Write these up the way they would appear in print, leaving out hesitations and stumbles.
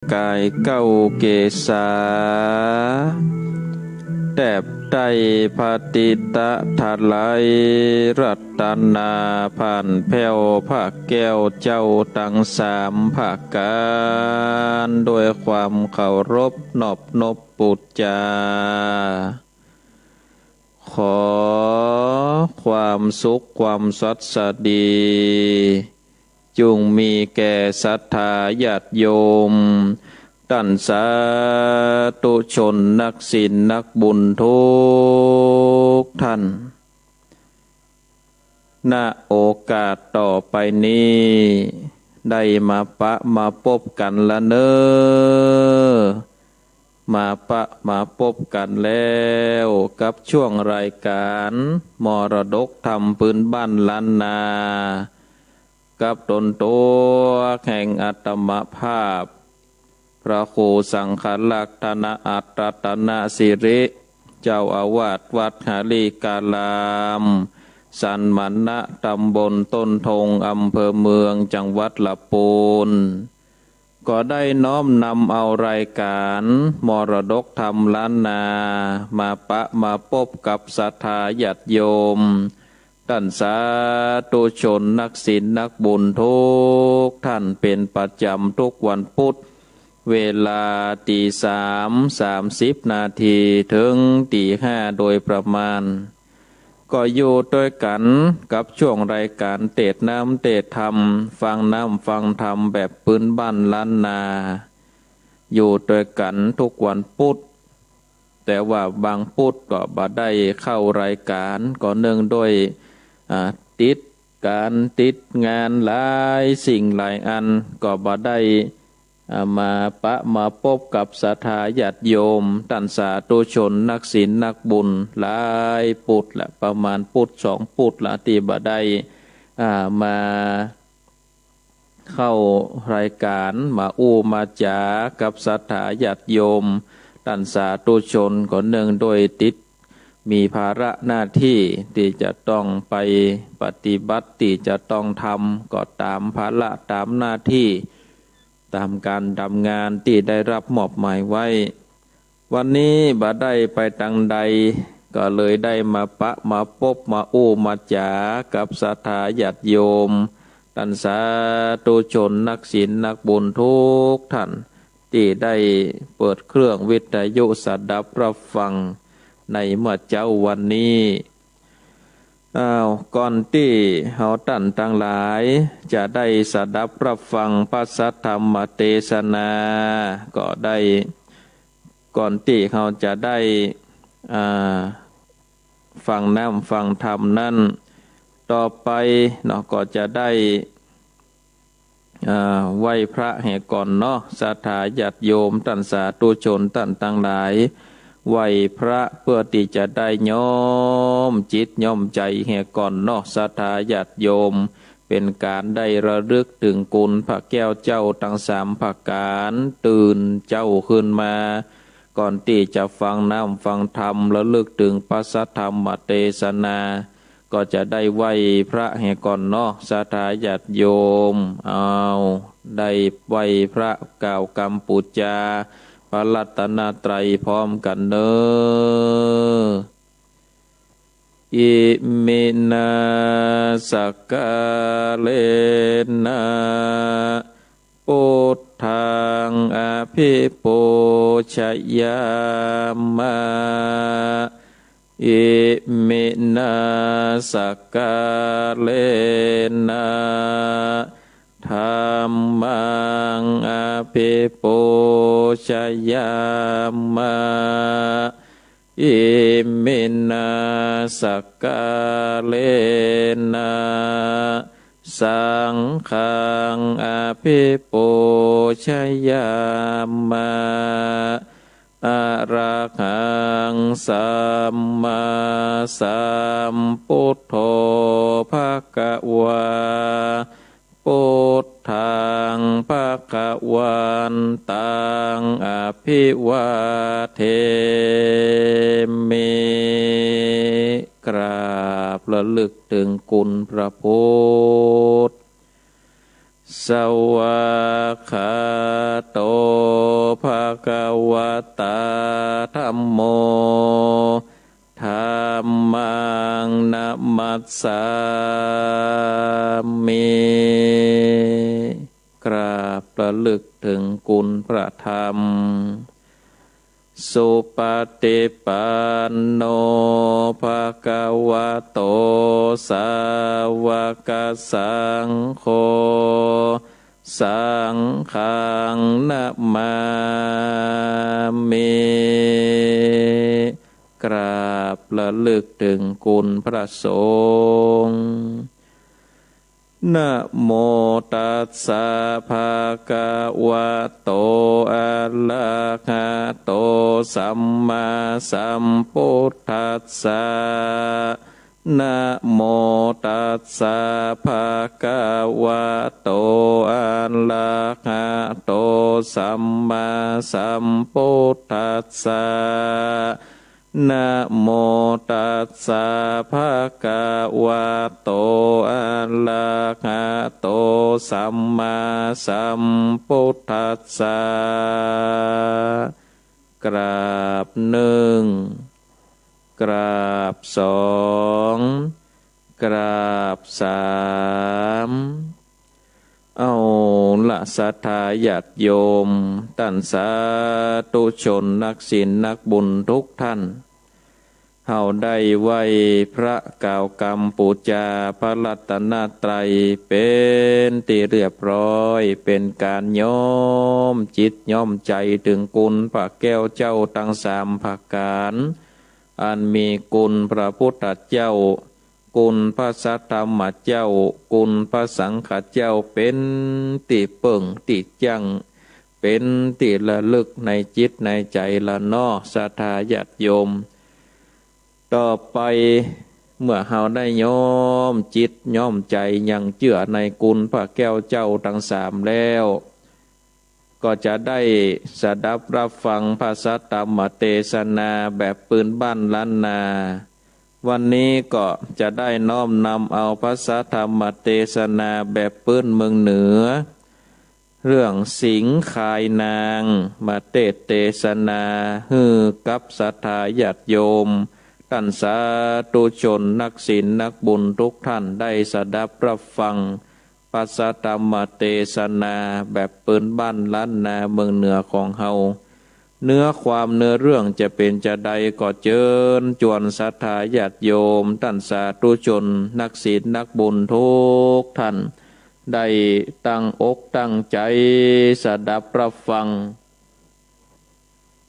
กายเก้าเกษาแตบไตปฏิตะทะไลรัตนาผ่านแผ่วภาคแก้วเจ้าตั้งสามภาคการด้วยความเคารพนอบนบปุจจาขอความสุขความสัสดีจงมีแก่ศรัทธาญาติโยมท่านสาธุชนนักศีลนักบุญทุกท่านณโอกาสต่อไปนี้ได้มาพบกันละเนอมาพบกันแล้วกับช่วงรายการมรดกธรรมพื้นบ้านล้านนากับตนตัวแห่งอัตมภาพพระครูสังฆลักษณะอัตตตนะสิริเจ้าอาวาสวัดหาลีกาลามสันมันนะตำบลต้นทงอำเภอเมืองจังหวัดลำพูนก็ได้น้อมนำเอารายการมรดกธรรมล้านนามาพบกับศรัทธาญาติโยมท่านสาธุชนนักศีลนักบุญทุกท่านเป็นประจำทุกวันพุธเวลา3:30 นาทีถึง5:00โดยประมาณก็อยู่ด้วยกันกับช่วงรายการเทศน์น้ำเทศน์ธรรมฟังน้ำฟังธรรมแบบพื้นบ้านล้านนาอยู่ด้วยกันทุกวันพุธแต่ว่าบางพุธก็บ่ได้เข้ารายการก็เนื่องด้วยติดงานหลายสิ่งหลายอันก็บ่ได้มาพบกับศรัทธาญาติโยมท่านสาธุชนนักศีลนักบุญหลายพุธละประมาณพุธ2พุธละที่บ่ได้มาเข้ารายการมามาจากับศรัทธาญาติโยมท่านสาธุชนก็เนื่องด้วยติดมีภาระหน้าที่ที่จะต้องไปปฏิบัติที่จะต้องทำก็ตามภาระตามหน้าที่ตามการทำงานที่ได้รับมอบหมายไว้วันนี้บ่ได้ไปทางใดก็เลยได้มาพบมาจากับศรัทธาญาติโยมท่านสาธุชนนักศีลนักบุญทุกท่านที่ได้เปิดเครื่องวิทยุสดับรับฟังในเมื่อเจ้าวันนี้ก่อนที่เฮาท่านทั้งหลายจะได้สดับรับฟังพระสัทธรรมเทศนาก็ได้ก่อนที่เฮาจะได้ฟังน้ำฟังธรรมนั้นต่อไปเนาะก็จะได้ไหว้พระแห่ก่อนเนาะศรัทธาญาติโยมท่านสาธุชนท่านทั้งหลายไหว้พระเพื่อที่จะได้น้อมจิตน้อมใจแห่ก่อนเนาะศรัทธาญาติโยมเป็นการได้ระลึกถึงคุณพระแก้วเจ้าทั้ง3ประการตื่นเจ้าขึ้นมาก่อนที่จะฟังน้ำฟังธรรมระลึกถึงพระสัทธรรมเทศนาก็จะได้ไหว้พระแห่ก่อนเนาะศรัทธาญาติโยมได้ไหว้พระกล่าวกรรมปูจาพระรัตนตรัยพร้อมกันเนออิมินาสกกาเลนะพุทธังอภิปูชยามะอิมินาสกกาเลนะธัมมังอภิปูชยามะอิมินาสกกาเลนะสังฆังอภิปูชยามะอะระหังสัมมาสัมพุทโธภควาพุทธังภวันตังอภิวาเทมิกราบระลึกถึงคุณพระพุทธ สวากขาโตภะคะวะตาธัมโมธัมมังนัมมัสสามิกราบระลึกถึงคุณพระธรรมสุปฏิปันโนภะคะวะโตสาวกสังโฆสังฆังนะมามิกราบระลึกถึงคุณพระสงฆ์นะโมตัสสะภะคะวะโตอะระหะโตสัมมาสัมพุทธัสสะนะโมตัสสะภะคะวะโตอะระหะโตสัมมาสัมพุทธัสสะนะโมตัสสะภะคะวะโตอะระหะโตสัมมาสัมพุทธัสสะกราบหนึ่งกราบสองกราบสามเอาละศรัทธาญาติโยมท่านสาธุชนนักศีลนักบุญทุกท่านเฮาได้ไหว้พระกล่าวกรรมปูจาพระรัตนตรัยเป็นที่เรียบร้อยเป็นการย้อมจิตย้อมใจถึงคุณพระแก้วเจ้าทั้งสามประการอันมีคุณพระพุทธเจ้าคุณพระสัทธรรมเจ้าคุณพระสังฆเจ้าเป็นที่เปิ่งที่จังเป็นที่ระลึกในจิตในใจละเนาะศรัทธาญาติโยมต่อไปเมื่อเฮาได้ย้อมจิตย้อมใจยังเชื่อในคุณพระแก้วเจ้าทั้งสามแล้วก็จะได้สดับรับฟังพระสัทธรรมเทศนาแบบปืนบ้านล้านนาวันนี้ก็จะได้น้อมนำเอาพระสัทธรรมเทศนาแบบปืนเมืองเหนือเรื่องสิงขายนางมาเทศนาฮือกับศรัทธาญาติโยมท่านสาธุชนนักศีลนักบุญทุกท่านได้สดับรับฟังพระสัทธรรมเทศนาแบบปืนบ้านล้านนาเมืองเหนือของเฮาเนื้อเรื่องจะเป็นจะใดก็เจิญจวนศรัทธาญาติโยมท่านสาธุชนนักศีลนักบุญทุกท่านได้ตั้งอกตั้งใจสดับรับฟัง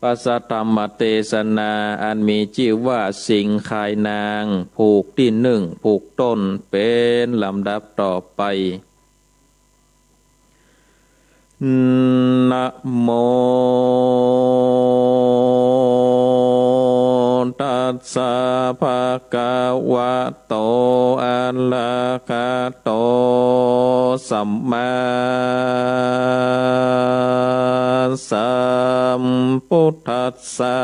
พระสัทธรรมเทศนาอันมีชื่อว่าสิงขายนางผูกที่หนึ่งผูกต้นเป็นลำดับต่อไปนะโมตัสสะภะคะวะโตอะระหะโตสัมมาสัมพุทธัสสะ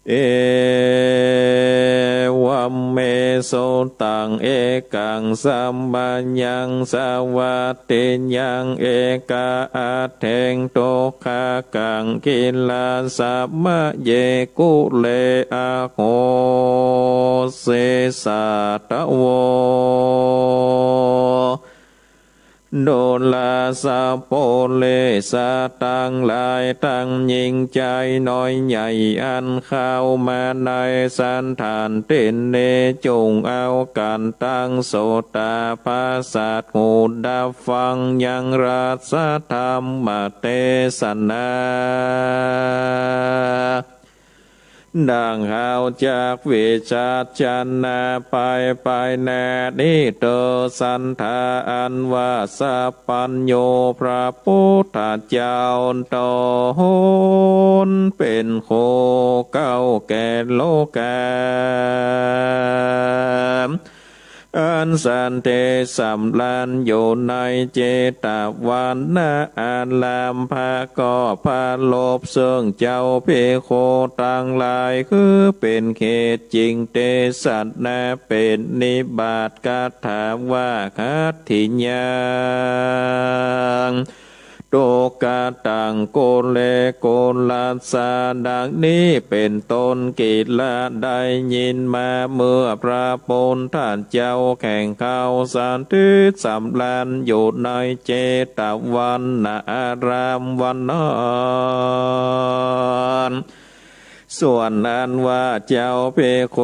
เอวัมเมโสตังเอกังสัมมัญญังสวัตติยังเอกาอัตเถงโตคากังกิลาสัมมะเยกุเลอะโหเสสัตโวโดลาสะโพเลสะตังหลายตั้งยิ่งใจน้อยใหญ่อันเข้ามาในสันฐานเต้นเนจงเอาการตั้งโสตาภาสัตหูดับฟังยังราสธรรมเทศนาดังหาวจากวิชาจันนาไปแน่นิโตสันทาอันว่าสัพพัญโยพระพุทธเจ้าตนเป็นโคเก้าแก่โลกา อันสันเตสัมลันอยู่ในเจตวันนาอันลามภาก็พาโลภเสื่องเจ้าเพโคตังลายคือเป็นเขตจริงเตสัตนาเป็นนิบาตกาถามว่าคัตถิยังโตกาตังโกเลโกลาสาดังนี้เป็นต้นกิจละได้ยินมาเมื่อพระปนท่านเจ้าแข่งเข้าสันติสำลันอยู่ในเจตวันนารามวันนอนส่วนนั้นว่าเจ้าเพโค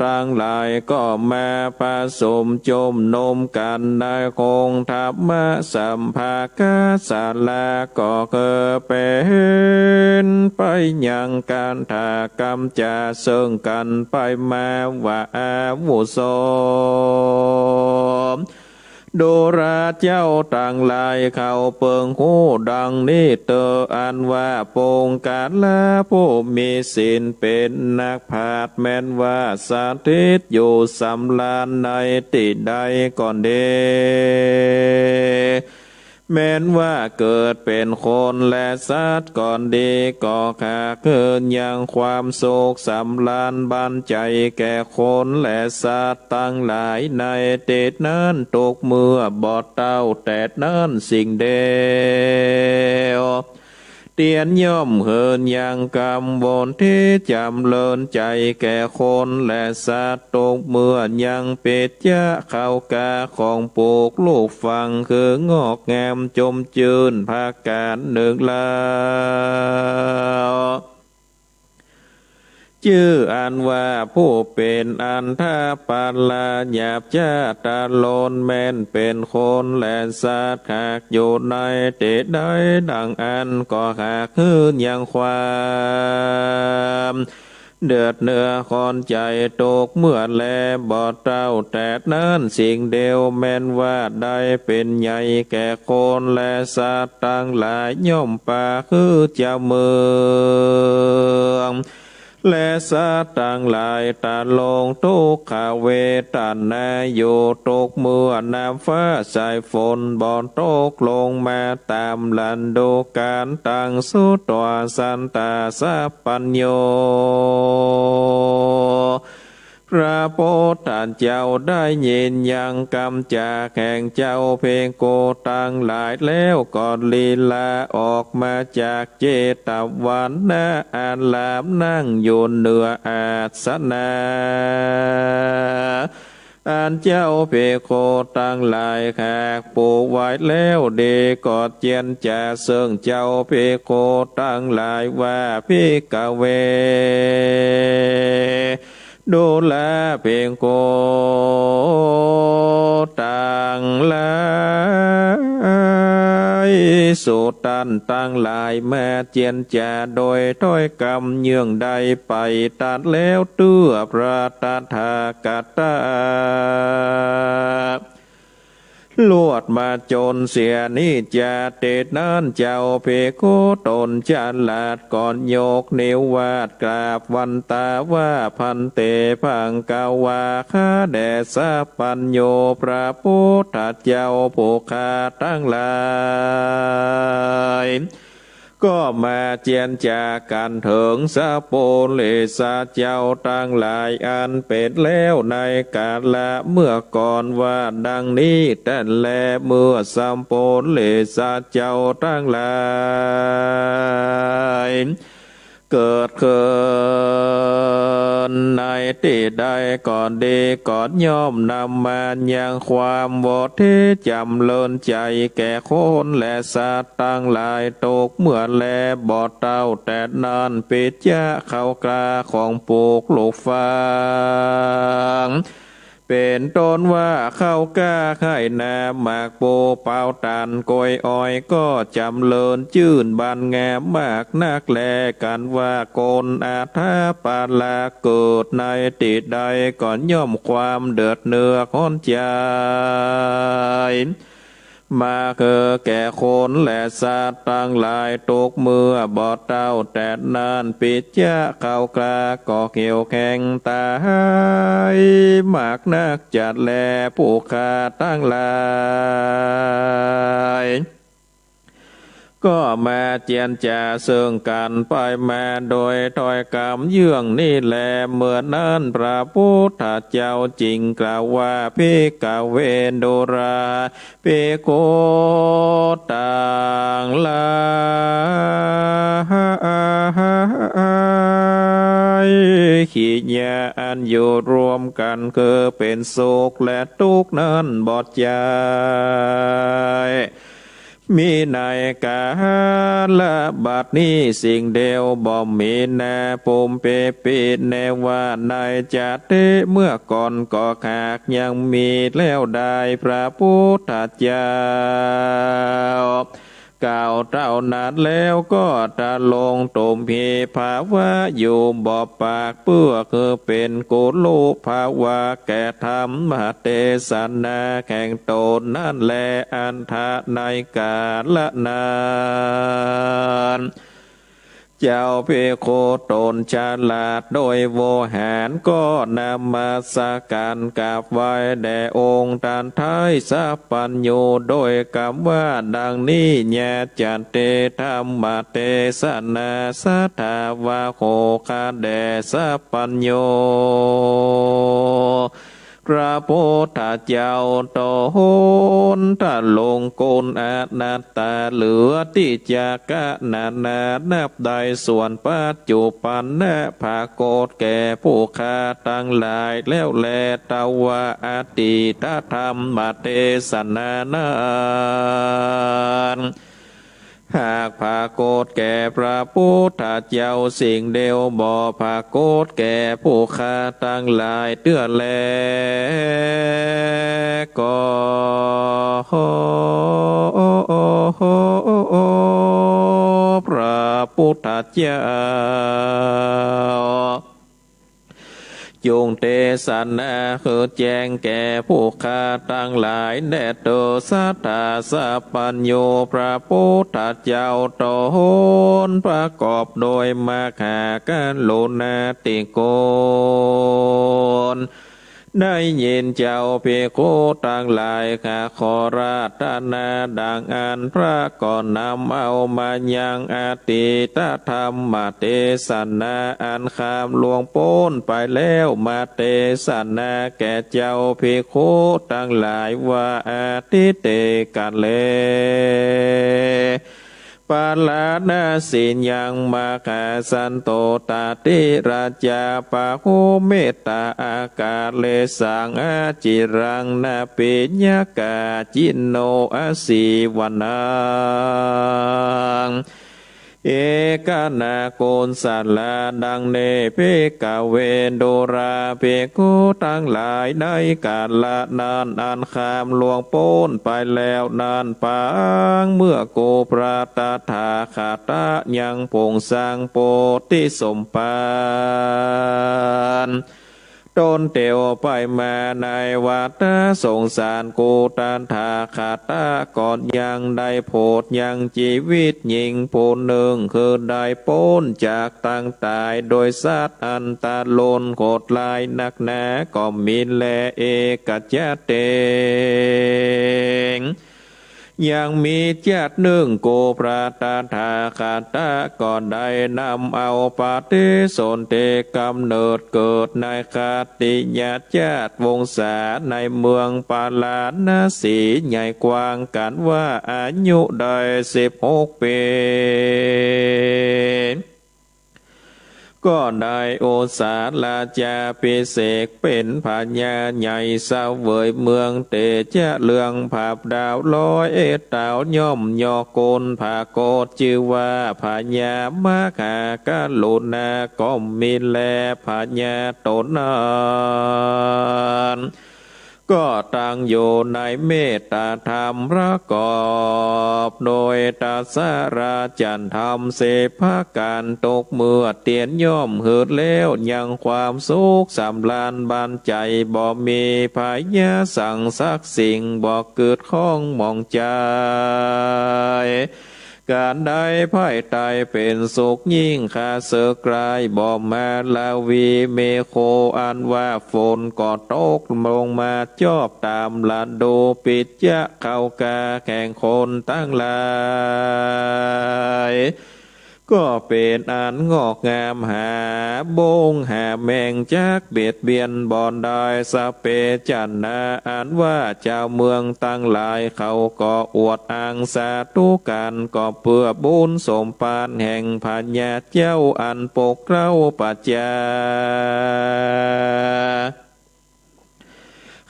ตั้งหลายก็มาผสมจมนมกันในคงธรรมสัมภากาศาลาก็เกิดเป็นไปยังการถากรรมจะเสื่องกันไปมาว่าอาวุโสโดราเจ้าต่างลายเขาเปิงหูดังนี้เตออันว่าโปงกาลาผู้มีศีลเป็นนักพาดแม้นว่าสาธิตอยู่สำลานในติใดก่อนเดแม้นว่าเกิดเป็นคนและสัตว์ก่อนดีก็ขาเกินยังความโศกสำลานบันใจแก่คนและสัตว์ตั้งหลายในเตดนั้นตกเมื่อบอดเต้าแต่นั้นสิ่งเดียวเตียนย่อมเหินยังกำบนที่จำเลินใจแก่คนและสัตว์ตกเมื่อยังเป็ดยะเข้ากาของปลูกลูกฟังคืองอกงามจมจืนภาการหนึ่งแล้วชื่ออันว่าผู้เป็นอันทาปาลาหยาบจ้าตาโลนแม่นเป็นคนและสัตว์หากอยู่ในเตได้ดังอันก็หากคืนยังความเดือดเนื้อคอนใจตกเมื่อแลบอดเต้าแต่นั้นสิ่งเดียวแม้นว่าได้เป็นใหญ่แก่คนและสัตว์ตั้งหลายย่อมป่าคือเจ้าเมืองและสัตว์ต่างหลายตาลงทุกขเวตันนาโยตกเมื่อน้ำฟ้าสายฝนบอนตกลงมาตามลันดูการตั้งสุตวสันตาสัพปัญโยพระโพธิเจ้าได้ยินยังกำจากแห่งเจ้าเพงโกตั้งหลายแล้วก่อนลีลาออกมาจากเจตวันนาอันลามนั่งอยู่เหนืออาสนะอันเจ้าเพโคตั้งหลายแขกปูไว้แล้วเดกอดเจียนจะเสื่องเจ้าเพโคตั้งหลายว่าพิกเวดูแลเพียงโกต่างหลายสุตันตั้งหลายแม่เจียนจาโดยถ้อยกำเยื่องใดไปตัดแล้วเตื้อพระตถาคตลวดมาจนเสียนี่จะเตดนั้นเจ้าเพโคตนจันลาดก่อนโยกนิ้ววาดกราบวันตาว่าพันเตพังกาวาคาแดสะปัญโยพระพุทธเจ้าผู้ข้าตั้งหลายก็มาเจียนจากกันถึงสะโปเลสะเจ้าตั้งหลายอันเป็นแล้วในกาลละเมื่อก่อนว่าดังนี้แต่แลเมื่อสัมโปเลสะเจ้าตั้งหลายเกิดขึ้นในที่ใดก่อนดีก่อนย่อมนำมายังความบดที่จำเลินใจแก่คนและสัตว์ตั้งหลายตกเมื่อแลบอดเต้าแต่นานปิดยะเข้ากาของปลูกลูกฟางเป็นต้นว่าเข้าก้าไข่นาหมากโปเป่าตันกอยอ้อยก็จำเลินจื่นบานแงมมากนักแลกันว่าโกนอาทาปาลาเกิดในติดใดก่อนย่อมความเดือดเนื้อค้อนใจ มาคือแก่คนและสัตว์ตั้งหลายทุกเมื่อบอดเต้าแต่นานปิดจะเข้ากลาก่อเกี่ยวแข่งตายมากนักจัดแลผู้ขาตั้งหลายก็มาเจียนจ่าเสื่องกันไปมาโดยถอยกรรมเยื่องนี่แลเมื่อนั้นพระพุทธเจ้าจริงกล่าวว่าภิกขเวโดราภิกขุต่างหลายขีญาอันอยู่รวมกันคือเป็นสุขและทุกข์นั้นบอดใจมีในกาละบัดนี้สิ่งเดียวบ่มีแน่ภูมิเปปีแน่ว่าในจัตติเมื่อก่อนก็ขากยังมีแล้วได้พระพุทธเจ้ากล่าวเท่านั้นแล้วก็ตะลงตุมพีภาวะอยู่บ่ปากเพื่อคือเป็นกุลุภาวะแก่ธรรมเทศนาแข่งตนนั่นแลอันทะในกาละนานเจ้าภิกขุตนฉลาดโดยโวหารก็นำมาสักการกราบไหว้แด่องค์ท่านท้ายสัพพัญญูโดยคำว่าดังนี้ญาจันเตธรรมเทศนาสัทธาวาโคคาแด่สัพพัญญูพระพุทธเจ้าโตโหนถ้าลงโกนอนัตตาเหลือที่จากะนานานับได้ส่วนปัจจุบันนะภาโกฏแก่ผู้ฆ่าตั้งหลายแล้วแลตาวะอติตธรรมเทศนานั้นหากภาโกฏแก่พระพุทธเจ้าสิ่งเดียวบ่ภาโกฏแก่ผู้ฆ่าตั้งหลายเตื้อแลก็พระพุทธเจ้าจงเทศนาคือแจ้งแก่ผู้ฆ่าตั้งหลายแด่โตสัทธาสัพพัญญูพระพุทธเจ้าโตโหนประกอบโดยมาคาการโลนาติโกนได้ยินเจ้าภิกขุตั้งหลายข้าขอราธนาดังอันพระก่อนนำเอามายังอาติตธรรมเทศนาอันข้ามลวงพ้นไปแล้วมาเทศนาแก่เจ้าภิกขุตั้งหลายว่าอาทิเตกันเลปาลานาสินยังมาคาสันโตตาติราชาปะโหเมตตาอากาเลสังอาจิรังนาปิญญากาจินโนอสีวนังเอกนาโกนสัลลาดังเนภิกขเวโดราภิกขุทั้งหลายได้กาลนานอันคามลวงพ้นไปแล้วนานปางเมื่อโกปราตถาคาตะยังพงสร้างโพธิสมภารต้นเตียวไปมาในวัฏสงสารกูตันทาขาตาก่อนยังได้โพดยังชีวิตหญิงผู้หนึ่งคือได้พ้นจากตั้งตายโดยสัตว์อันตาลนโคตรลายนักหนาก็มีแลเอกจเตงยังมีเจ้าหนึ่งโกปราตถาคาตาก่อนได้นำเอาปฏิสนธิกำเนิดเกิดในคติญาติวงศาในเมืองปาลาณสีใหญ่กว้างกันว่าอายุได้16 ปีก็ได้โอสาลาจาปิเสกเป็นพญาใหญ่เสวยเมืองเตจะเลืองภาพดาวลอยเต่าย่อมยอโกนภาโกดชื่อว่าพญามหากาลุนาก็มีแลพญาตนนั้น ก็ตั้งอยู่ในเมตตาธรรมประกอบโดยตัสราจันทำเสภาการตกเมื่อเตียนย่อมหืดแล้วยังความสุขสำราญบานใจบ่มีภายาสั่งซักสิ่งบ่เกิดข้องมองใจการได้ไพ่ไตเป็นสุขยิ่งข้าเสือกลายบ่มาลาวีเมโคอันว่าฝนก็ตกลงมาจอบตามลาดูปิดยะเข้ากาแข่งคนตั้งหลายก็เป็นอันงอกงามหาบงหาแมงจากเบียดเบียนบอนได้สเปจันนาอันว่าเจ้าเมืองตั้งหลายเขาก็อวดอ้างสาธุกันก็เพื่อบุญสมปานแห่งพญาเจ้าอันปกเกล้าปัจจา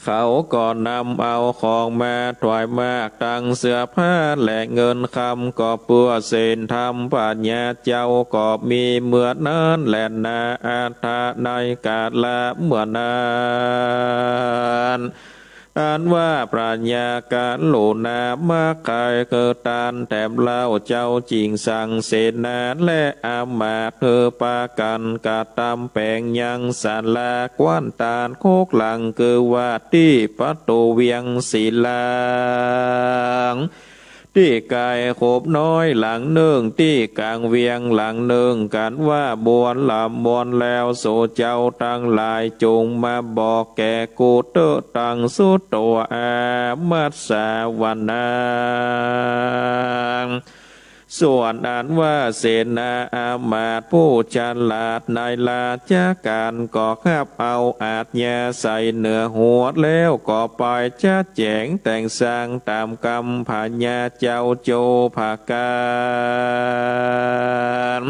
เขาก็นำเอาของมาถวายมากตั้งเสื้อผ้าและเงินคำก็เพื่อเส้นทำปัญญาเจ้าก็มีเมื่อนั้นและนาอาทาในกาลละเมื่อนั้นอันว่าปรัญญาการโลนามาคายเกิดตานแถมเล่าเจ้าจริงสั่งเสนาและอามาตเธอปากันกาตามแปลงยังสาลากว้านตานโคกหลังเกือว่าที่ประตูเวียงศิลางที่กายโคบน้อยหลังหนึ่งที่กลางเวียงหลังหนึ่งกันว่าบวนลำบวนแล้วโสเจ้าตั้งหลายจงมาบอกแก่กูเตอตั้งสุดตัวอามัสสาวนาส่วนอันว่าเสนาอามาตย์ผู้ฉลาดในลาจากการก่อขับเอาอาจญาใส่เหนือหัวแล้วก่อปล่อยจัดแจงแต่งสร้างตามกรรมพญาเจ้าโจภาการ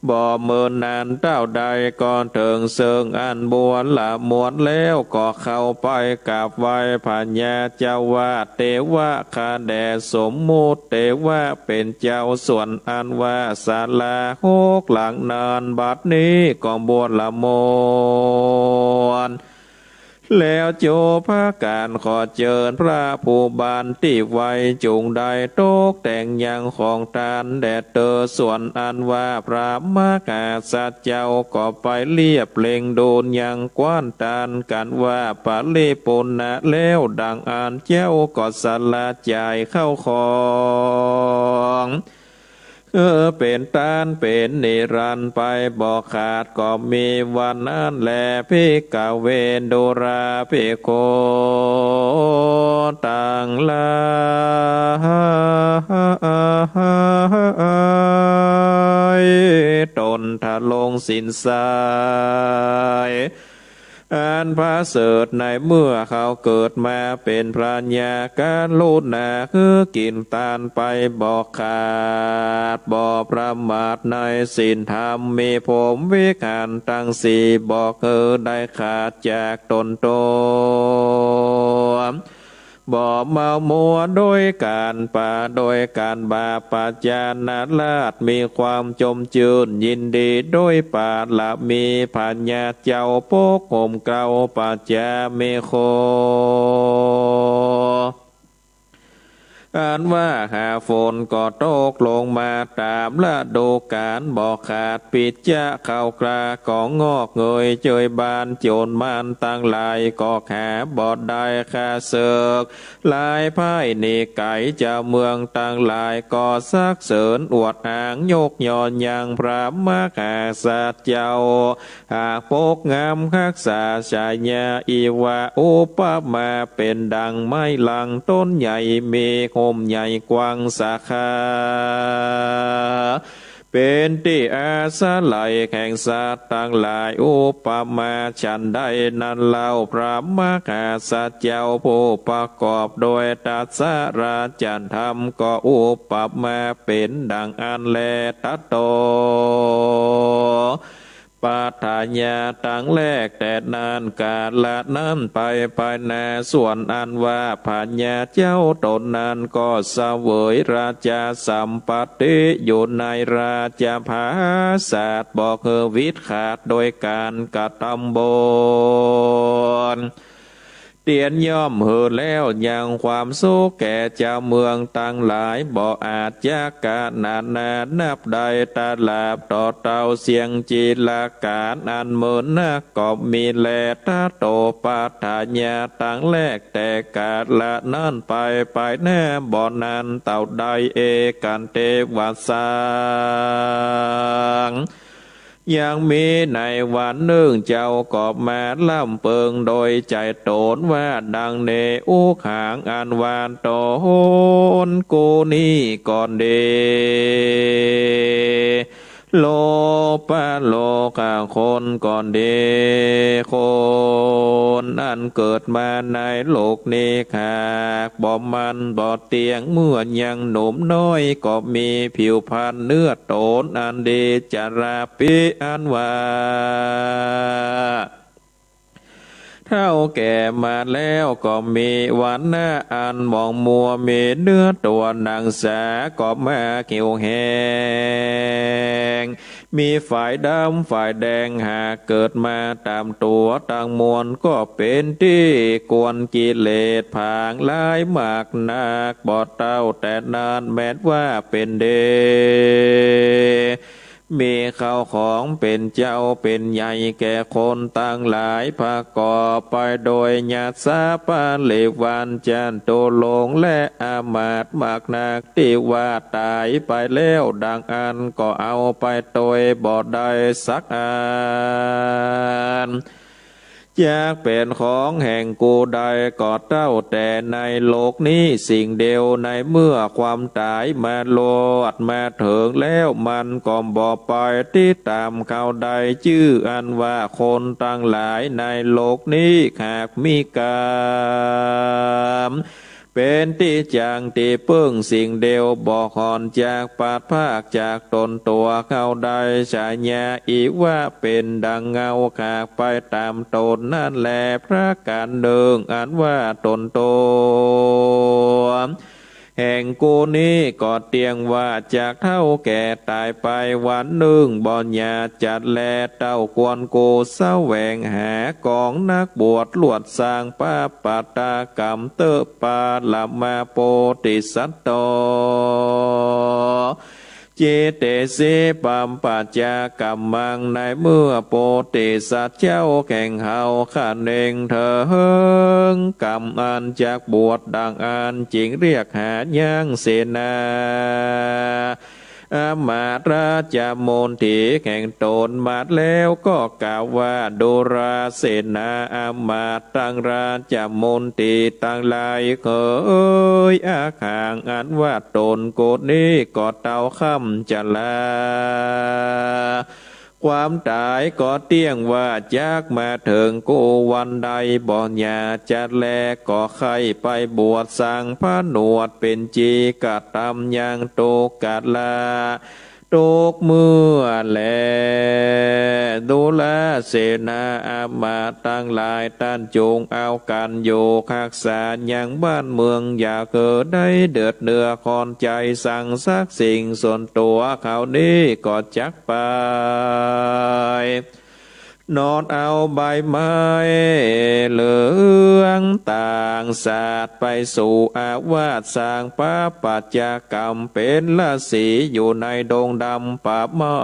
บ่เมินนานเต้าใดก่อนถึงเสิงอันบวนละมวดแล้วก็เข้าไปกราบไหว้พญาเจ้าว่าเตวะคาแดสมมุติเตวะเป็นเจ้าส่วนอันว่าศาลาโคกหลังนานบัดนี้ก็บวชละมวนแล้วโจภาการขอเจิญพระผู้บานที่ไว้จุงได้ตกแต่งยังของทานแดดเตอส่วนอันว่าพระมกาสัจเจ้าก็ไปเรียบเล็งโดนยังกว้านตานกันว่าปะเลปนนะแล้วดังอ่านเจ้าก็สละจ่ายเข้าของเป็นตานเป็นนิรันดร์ไปบอกขาดก็มีวันนั้นแลพิกาเวนโดราพิโคตังลาตนทะลงสินสายอันพระเสริฐในเมื่อเขาเกิดมาเป็นพระญาการลุนาคือกินตานไปบอกขาดบอกประมาทในศีลธรรมมีผมวิการตั้งสี่บอกได้ขาดจากตนบ่เมามัวโดยการป่าโดยการบาปาจานาลาดมีความจมจืนยินดีโดยปาละมีปัญญาเจ้าโปกห่มเกลาปาจาเมโคอันว่าหาฝนก็ตกลงมาตามฤดูกาลบ่ขาดปิดจะเข้ากลาก็งอกเงยเจยบานโจรมันตั้งหลายก็หาบ่ได้ค่าเสือกลายพ่ายนี่ไก่เจ้าเมืองตั้งหลายก็ซักเสริญอวดอ้างยกย่อนยังพระมหาสัจเจ้าหากปกงามคักษาชายาอีวาอุปมาเป็นดังไม้ลังต้นใหญ่มีโฮมใหญ่กว้างสาขาเป็นที่อาศัยแห่งสัตว์ต่างหลายอุปมาฉันได้นั้นเล่าพระมหาสัจเจ้าผู้ประกอบโดยตัสราจันธรรมก็อุปมาเป็นดังอันแลตัตโตปัฏฐาญาตั้งแรกแต่นานกาลละนั้นไปภายในส่วนอันว่าปัญญาเจ้าตนนั้นก็เสวยราชาสัมปติอยู่ในราชภาศาสตร์บอกวิตขาดโดยการกระทำบน เตียนย่อมเหอแล้วยังความสุขแก่เจ้าเมืองตั้งหลายบ่อาจยากานานานับใดตาลาบต่อเต้าเสียงจีลาการอันเหมือนนักก็มีแลตาโตปัฏฐาญาตั้งแรกแต่กาลละนั่นไปแน่บ่อนั้นเต่าใดเอกันเตวัสสังยังมีในวันหนึ่งเจ้าก็มาล่ำเปิงโดยใจโตนว่าดังเนอุขางอันวานโตนกูนี่ก่อนเดโลปะโลกาคนก่อนเดคนอันเกิดมาในโลกนี้ขากบ่มันบ่เตียงเมื่อยังหนุ่มน้อยก็มีผิวพรรณเนื้อโตนอันดีจาราปิอันว่าเท่าแก่มาแล้วก็มีวันหน้าอันมองมัวมีเนื้อตัวนางสาก็มาเขียวแหงมีฝ่ายดำฝ่ายแดงหากเกิดมาตามตัวต่างมวลก็เป็นที่กวนกิเลสผางลายมากนักบอดเต้าแต่นานแม้ว่าเป็นเดมีข้าวของเป็นเจ้าเป็นใหญ่แก่คนต่างหลายพากอบไปโดยญาติสาปานเลวันจันโตลงและอามาตย์มากนักที่ว่าตายไปแล้วดังอันก็เอาไปโดยบ่ได้สักอันจากเป็นของแห่งกูใดก็เต้าแต่ในโลกนี้สิ่งเดียวในเมื่อความตายมาโลดมาถึงแล้วมันก็บ่ไปที่ตามเขาใดชื่ออันว่าคนตั้งหลายในโลกนี้หากมีกามเป็นที่จางที่เพิ่งสิ่งเดียวบอกหอนจากปาดภาคจากตนตัวเขาได้ฉายาอีกว่าเป็นดังเงาขากไปตามตนนั่นแลพระการเดิงอันว่าตนตัวแห่งกูนี้ก็เตียงว่าจากเท่าแก่ตายไปวันหนึ่งบ่ญาจัดแลเต้ากวนกูเศร้าแหวงหากองนักบวชลวดสร้างป้าปัตตากรรมเตอปาลามาโปติสัตโตเจเตสิปัมปัจจากรรมังในเมื่อโปติสัตเจ้าแข่งเฮาข้าเองเธอเฮิงกรรมอันจากบวชดังอันจิงเรียกหายังเสนาอามาตราจามนถีแข่งตนมาแล้วก็กล่าวว่าดุราเสนาอามาตังราจามนตีตังลายเขยอาขางอันว่าตนโกดนี้ก็เต่าค่ำจะลาความตายก็เตี้ยงว่าจากมาถึงกูวันใดบ่ญาจัดแลก็ใครไปบวชสร้างพระหนวดเป็นจีกัดตำยังโตกัดลาตกเมื่อแลดูแลเสนาอามาตย์ตั้งหลายต้านจงเอากันโยคักษายังบ้านเมืองอย่าเกิดได้เดือดเดือคอนใจสั่งซักสิ่งส่วนตัวเขานี้ก็จักไปนอนเอาใบไม้เหลืองต่างศาสตร์ไปสู่อาวาสสร้างป้าปัจจากรรมเป็นละสีอยู่ในดงดำป่าไม้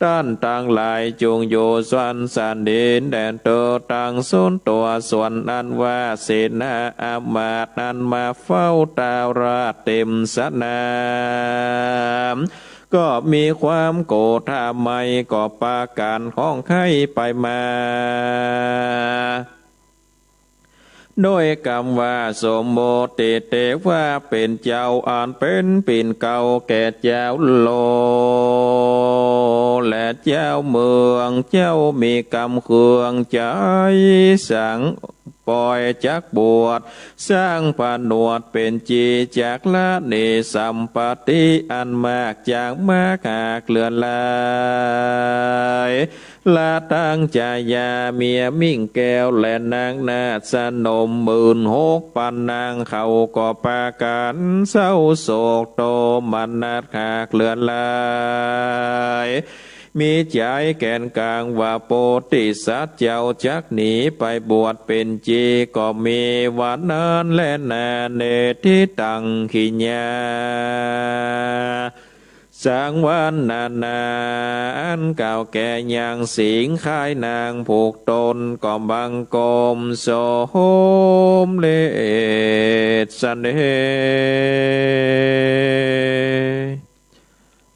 ต้านต่างหลายจงโยสวนสันดินแดนเตอต่างส้นตัวส่วนอันว่าเสนาอามาตย์นั้นมาเฝ้าตาราเต็มสนามก็มีความโกรธทำไมก็ปาการห้องไข้ไปมาโดยกรรมว่าสมโมติเตว่าเป็นเจ้าอ่านเป็นปิ่นเก่าแก่เจ้าโลและเจ้าเมืองเจ้ามีกรรมเคืองใจสังปล่อยจักบวชสร้างผนวดเป็นจีจากละเนสัมปติอันมากจากมากหากเลือนลายละตั้งใจยาเมียมิ่งแก้วและนางนาสนม16,000นางเขาก็ปากันเศร้าโศกโตมันนาดหากเลือนลาย มีใจแกนกลางว่าโปติสัตว์เจ้าจักหนีไปบวชเป็นจีก็มีวันนั้นและนาเนทิตังขิญญาสังวันนานเก่าแก่ยังสิงคายนางผูกตนก็บังกมโสมเลสันเด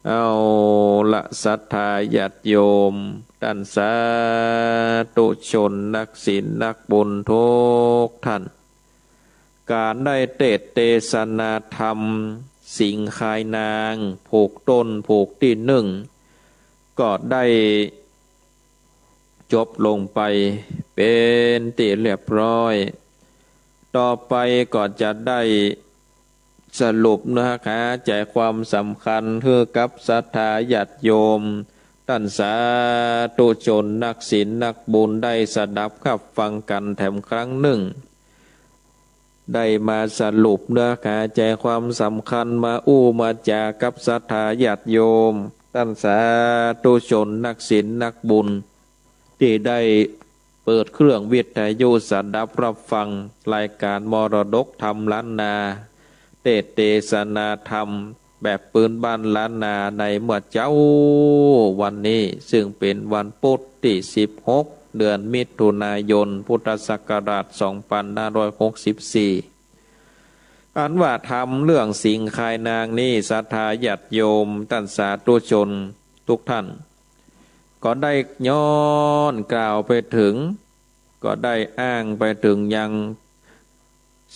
เอาละศรัทธาญาติโยมท่านสาธุชนนักศีลนักบุญทุกท่านการได้เทศนาธรรมสิงคายนางผูกต้นผูกที่หนึ่งก็ได้จบลงไปเป็นที่เรียบร้อยต่อไปก็จะได้สรุปนะคะใจความสำคัญคือกับศรัทธาญาติโยมท่านสาธุชนนักศีลนักบุญได้สดับขับฟังกันแถมครั้งหนึ่งได้มาสรุปเนื้อหาใจความสำคัญมามาจากับศรัทธาญาติโยมท่านสาธุชนนักศีลนักบุญที่ได้เปิดเครื่องวิทยุสดับรับฟังรายการมรดกธรรมล้านนาเทศนาธรรมแบบปืนบ้านล้านนาในเมื่อเจ้าวันนี้ซึ่งเป็นวันพุธที่16เดือนมิถุนายนพุทธศักราช2564อันว่าทำเรื่องสิงคายนางนี้ศรัทธาญาติโยมท่านสาธุชนทุกท่านก็ได้ย้อนกล่าวไปถึงก็ได้อ้างไปถึงยัง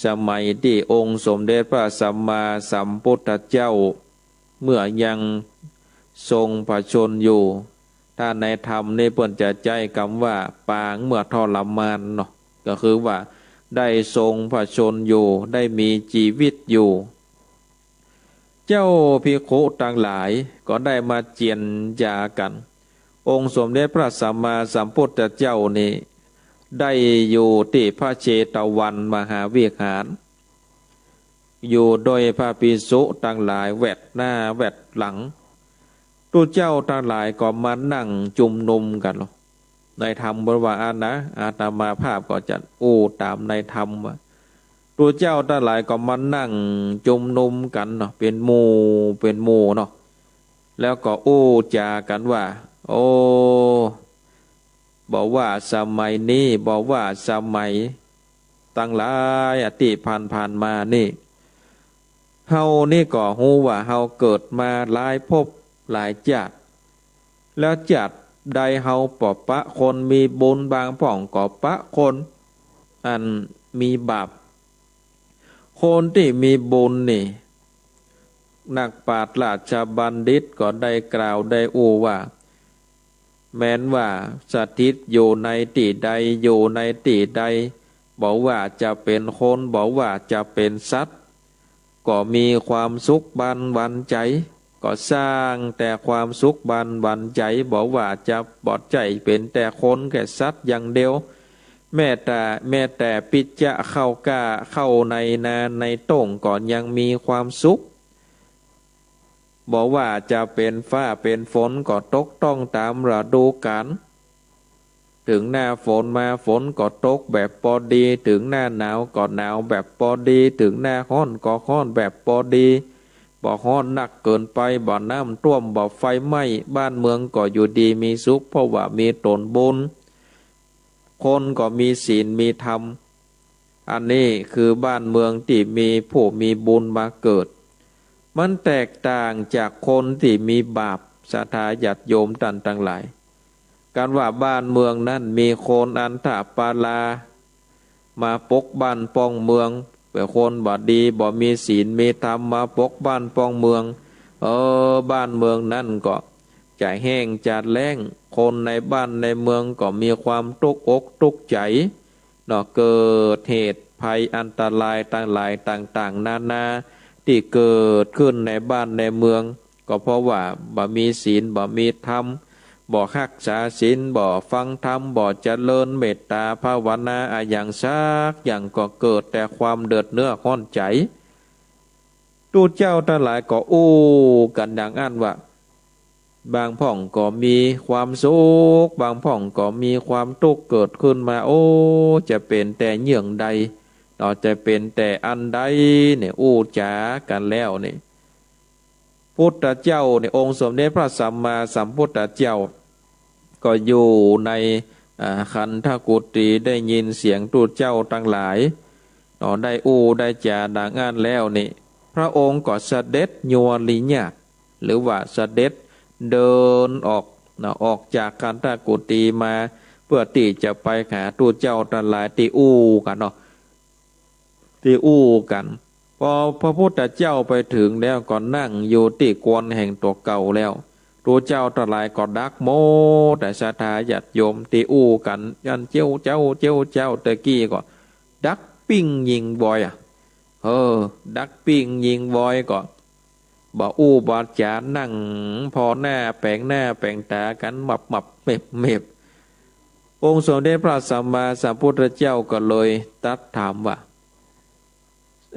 สมัยที่องค์สมเด็จพระสัมมาสัมพุทธเจ้าเมื่อยังทรงพระชนม์อยู่ถ้าในธรรมนี่เพิ่นจะใจคำว่าปางเมื่อทรมานเนาะก็คือว่าได้ทรงพระชนม์อยู่ได้มีชีวิตอยู่เจ้าภิกขุต่างหลายก็ได้มาเจียนจากันองค์สมเด็จพระสัมมาสัมพุทธเจ้านี่ได้อยู่ที่พระเชตวันมหาวิหารอยู่โดยพระภิกษุต่างหลายแวดหน้าแวดหลังตัวเจ้าต่างหลายก็มานั่งจุมนุมกันหรอในธรรมบรวานะอาตมาภาพก็จะตามในธรรมว่าตัวเจ้าต่างหลายก็มานั่งจุมนุมกันเนาะเป็นหมู่เนาะแล้วก็จากันว่าบอกว่าสมัยนี้บอกว่าสมัยตั้งหลายอดีตผ่านมานี่เฮานี่ก็ฮู้ว่าเฮาเกิดมาหลายภพหลายชาติแล้วชาติใดเฮาปะคนมีบุญบางพ่องก็ปะคนอันมีบาปคนที่มีบุญนี่นักปราชญ์ราชบัณฑิตก็ได้กล่าวได้ว่าแม้นว่าสถิตอยู่ในที่ใดอยู่ในที่ใดบอกว่าจะเป็นคนบอกว่าจะเป็นสัตว์ก็มีความสุขบันวันใจก็สร้างแต่ความสุขบันวันใจบอกว่าจะบอดใจเป็นแต่คนแค่สัตว์อย่างเดียวแม้แต่ปิจจะเข้ากล้าเข้าในนาในต้งก่อนยังมีความสุขบอกว่าจะเป็นฟ้าเป็นฝนก็ตกต้องตามฤดูกาลถึงหน้าฝนมาฝนก็ตกแบบพอดีถึงหน้าหนาวก็หนาวแบบพอดีถึงหน้าร้อนก็ร้อนแบบพอดีบ่ร้อนหนักเกินไปบ่น้ำท่วมบ่ไฟไหม้บ้านเมืองก็อยู่ดีมีสุขเพราะว่ามีตนบุญคนก็มีศีลมีธรรมอันนี้คือบ้านเมืองที่มีผู้มีบุญมาเกิดมันแตกต่างจากคนที่มีบาปศรัทธาญาติโยมท่านทั้งหลายการว่าบ้านเมืองนั้นมีคนอันธปาลามาปกบ้านป้องเมืองเป็นคนบ่ดีบ่มีศีลมีธรรมมาปกบ้านป้องเมืองบ้านเมืองนั้นก็จะแห้งจะแล้งคนในบ้านในเมืองก็มีความทุกข์อกทุกข์ใจเนาะเกิดเหตุภัยอันตรายต่างๆนานาที่เกิดขึ้นในบ้านในเมืองก็เพราะว่าบ่มีศีลบ่มีธรรมบ่รักษาศีลบ่ฟังธรรมบ่เจริญเมตตาภาวนาอย่างซักอย่างก็เกิดแต่ความเดือดเนื้อร้อนใจตู้เจ้าทั้งหลายก็กันอย่างอันว่า บางพ่องก็มีความสุขบางพ่องก็มีความทุกข์เกิดขึ้นมาโอ้จะเป็นแต่เยื่องใดต่อจะเป็นแต่อันใดเนี่ยอู้จ๋ากันแล้วเนี่ยพุทธเจ้าในองค์สมเด็จพระสัมมาสัมพุทธเจ้าก็อยู่ในขันธกุฏีได้ยินเสียงทูตเจ้าทั้งหลายต่อได้อู้ได้จ่าดังอันแล้วนี่พระองค์ก็เสด็จยัวลิญาตหรือว่าเสด็จเดินออกจากขันธกุฏีมาเพื่อที่จะไปหาทูตเจ้าทั้งหลายที่อู้กันเนาะที่อู้กันพอพระพุทธเจ้าไปถึงแล้วก็นั่งอยู่ที่กวนแห่งตัวเก่าแล้วทูตเจ้าทั้งหลายก็ดักโมแต่ศรัทธาญาติโยมที่อู้กันยันเจ้าตะกี้ก็ดักปิ้งยิงบอยดักปิ้งยิงบอยก็บ่อู้บาดจานั่งพอหน้าแปลงตากันมับเมบองค์สมเด็จพระสัมมาสัมพุทธเจ้าก็เลยตัดถามว่า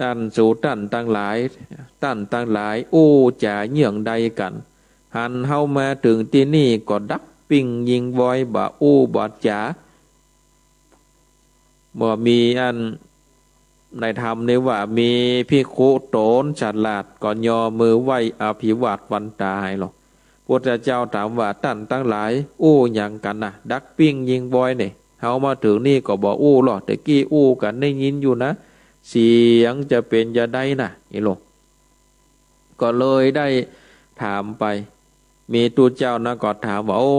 อันสู่ท่านตั้งหลายอู้จ่าเยื่องใดกันหันเฮามาถึงที่นี่ก็ดักปิ้งยิงบอยบ่อู้บาดจาบ่มีอันในธรรมนี้ว่ามีภิกขุโตนฉลาดก็ยอมือไหวอภิวาทวันตาให้หรอกพุทธเจ้าถามว่าท่านตั้งหลายอู้อย่างกันนะดักปิ้งยิงบอยเนี่ยเฮามาถึงนี่ก็บอกอู้หรอกแต่กี้อู้กันได้ยินอยู่นะเสียงจะเป็นจะได้นะนี่หรอกก็เลยได้ถามไปมีทูตเจ้านะก็ถามว่าโอ้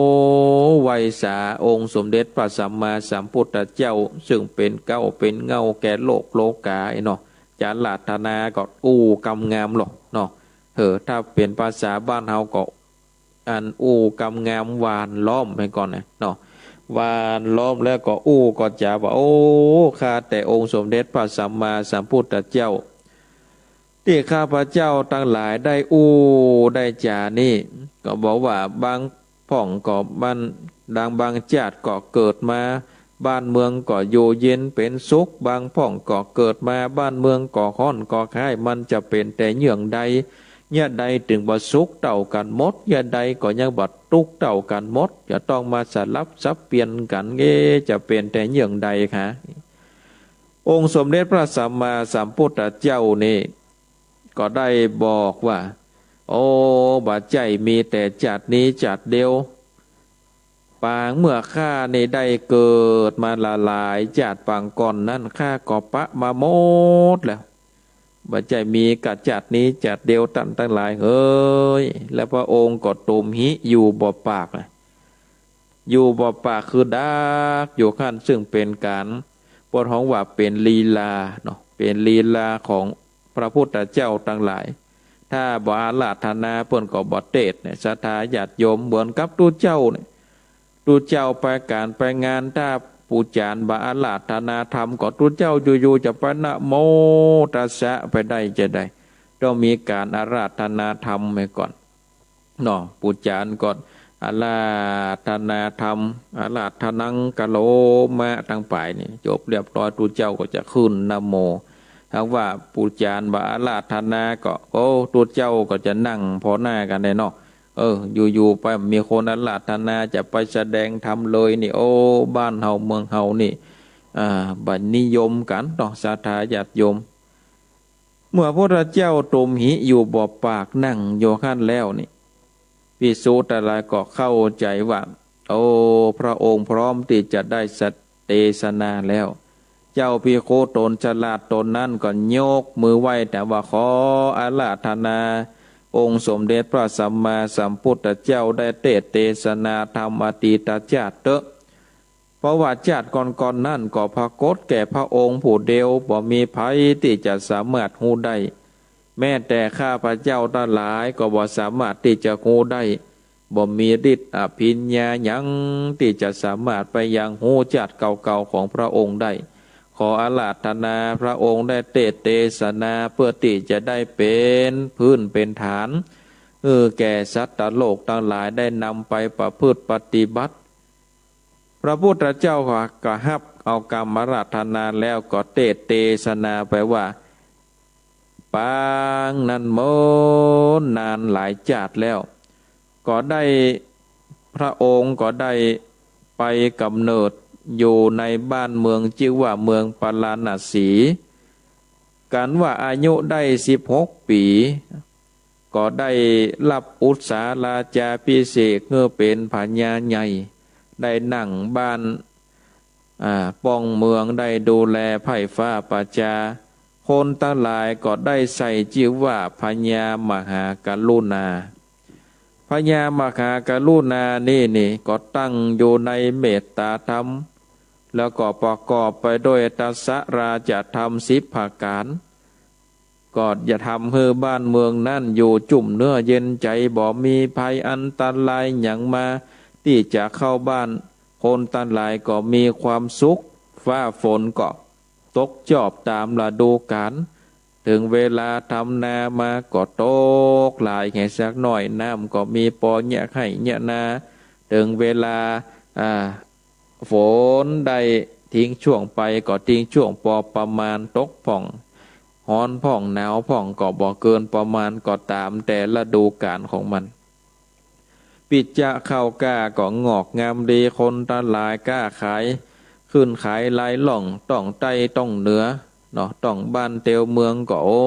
ไวยสาองค์สมเด็จพระสัมมาสัมพุทธเจ้าซึ่งเป็นเก้าเป็นเงาแก่โลกโลกาเนาะจาราธนาก็อู้กำงามหรอกเนาะถ้าเป็นภาษาบ้านเฮาก็อันอู้กำงามวานล้อมไปก่อนนะเนาะวานล้อมแล้วก็อู้ก็จะว่าโอ้ข้าแต่องค์สมเด็จพระสัมมาสัมพุทธเจ้าที่ข้าพระเจ้าทั้งหลายได้อู้ได้จานี่ก็บอกว่าบางพ่องก็บ้านดังบางชาติก็เกิดมาบ้านเมืองก็อยู่เย็นเป็นสุขบางพ่องก็เกิดมาบ้านเมืองก็ร้อนก็คล้ายมันจะเป็นแต่เยื่องใดเนี่ยใดถึงบ่สุขเต่ากันหมดเนี่ยใดก็ยังบ่ทุกข์เต่ากันหมดจะต้องมาสลับซับเปลี่ยนกันจะเป็นแต่เยื่องใดคะองค์สมเด็จพระสัมมาสัมพุทธเจ้านี่ก็ได้บอกว่าโอ้บาดใจมีแต่จัดนี้จัดเดียวปางเมื่อข้าในได้เกิดมาหลายจัดปางก่อนนั้นข้าก็ปะมาหมดแล้วบาดใจมีกัดจัดนี้จัดเดียวตั้งหลายเฮ้ยแล้วพระองค์ก็ตุมหิอยู่บ่ปากเลยอยู่บ่ปากคือดักอยู่ขั้นซึ่งเป็นการปวดห้องว่าเป็นลีลาเนาะเป็นลีลาของพระพุทธเจ้าทั้งหลายถ้าบ่อาราธนาเพิ่นก็บ่เทศน์เนี่ยศรัทธาญาติโยมเหมือนกับทูตเจ้าเนี่ยทูตเจ้าไปการไปงานถ้าปูจานบ่อาราธนาธรรมก็ทูตเจ้าอยู่ๆจะไปนะโมตัสสะไปได้จะได้ต้องมีการอาราธนาธรรมไปก่อนเนาะปูจานก่อนอาราธนาธรรมอาราธนังกะโลมะทั้งปลายนี่จบเรียบร้อยทูตเจ้าก็จะขึ้นนะโมถ้าว่าปูจานบาอาราธนาก็โอ้ทูตเจ้าก็จะนั่งพอหน้ากันเลยเนาะอยู่ไปมีคนอาราธนาจะไปแสดงธรรมเลยนี่โอ้บ้านเฮาเมืองเฮานี่บัดนิยมกันต่อศรัทธาญาติโยมเมื่อพระเจ้าตุมหิอยู่บ่ปากนั่งโยขั้นแล้วนี่ภิกษุแต่ละก็เข้าใจว่าโอ้พระองค์พร้อมที่จะได้สัตเทศนาแล้วเจ้าภิกขุตนฉลาดตนนั้นก็ยกมือไหว้แต่ว่าขออาราธนาองค์สมเด็จพระสัมมาสัมพุทธเจ้าได้เทศนาธรรมอดีตชาติเถอะเพราะว่าชาติก่อนนั่นก็ปรากฏแก่พระองค์ผู้เดียวบ่มีภัยที่จะสามารถฮู้ได้แม้แต่ข้าพระเจ้าทั้งหลายก็บ่สามารถที่จะฮู้ได้บ่มีฤทธิ์อภิญญาหยังที่จะสามารถไปยังฮู้ชาติเก่าๆของพระองค์ได้ขออาราธนาพระองค์ได้เทศนาเพื่อที่จะได้เป็นพื้นเป็นฐานแก่สัตว์โลกทั้งหลายได้นำไปประพฤติปฏิบัติพระพุทธเจ้าก็ฮับเอากรรมอาราธนาแล้วก็เทศนาไปว่าปางนั้นโมนานหลายชาติแล้ว ก็ได้พระองค์ก็ได้ไปกำเนิดอยู่ในบ้านเมืองชื่อว่าเมืองปาราณสีกันว่าอายุได้16 ปีก็ได้รับอุตสาราชาพิเศษเมื่อเป็นพญาใหญ่ได้นั่งบ้านป้องเมืองได้ดูแลไผ่ฟ้าประชาคนทั้งหลายก็ได้ใส่ชื่อว่าพญามหากรุณาพญามหากรุณานี่ก็ตั้งอยู่ในเมตตาธรรมแล้วก็ประกอบไปด้วยตัสสราชธรรม10 ประการก็อย่าทำให้บ้านเมืองนั่นอยู่จุ่มเนื้อเย็นใจบ่มีภัยอันตรายอย่างมาที่จะเข้าบ้านคนทั้งหลายก็มีความสุขฟ้าฝนก็ตกจอบตามฤดูกาลถึงเวลาทำนามาก็ตกหลายแค่สักหน่อยน้ำก็มีปอแยะให้แยะนาถึงเวลาฝนได้ทิ้งช่วงไปก็ทิ้งช่วงพอประมาณตกผ่องร้อนผ่องหนาวผ่องก็บ่เกินประมาณก็ตามแต่ฤดูกาลของมันปิจจะเข้ากล้าก็งอกงามดีคนตลายกล้าขายขึ้นขายลายหล่องต้องใต้ต้องเหนือเนาะต้องบ้านเตียวเมืองก็โอ้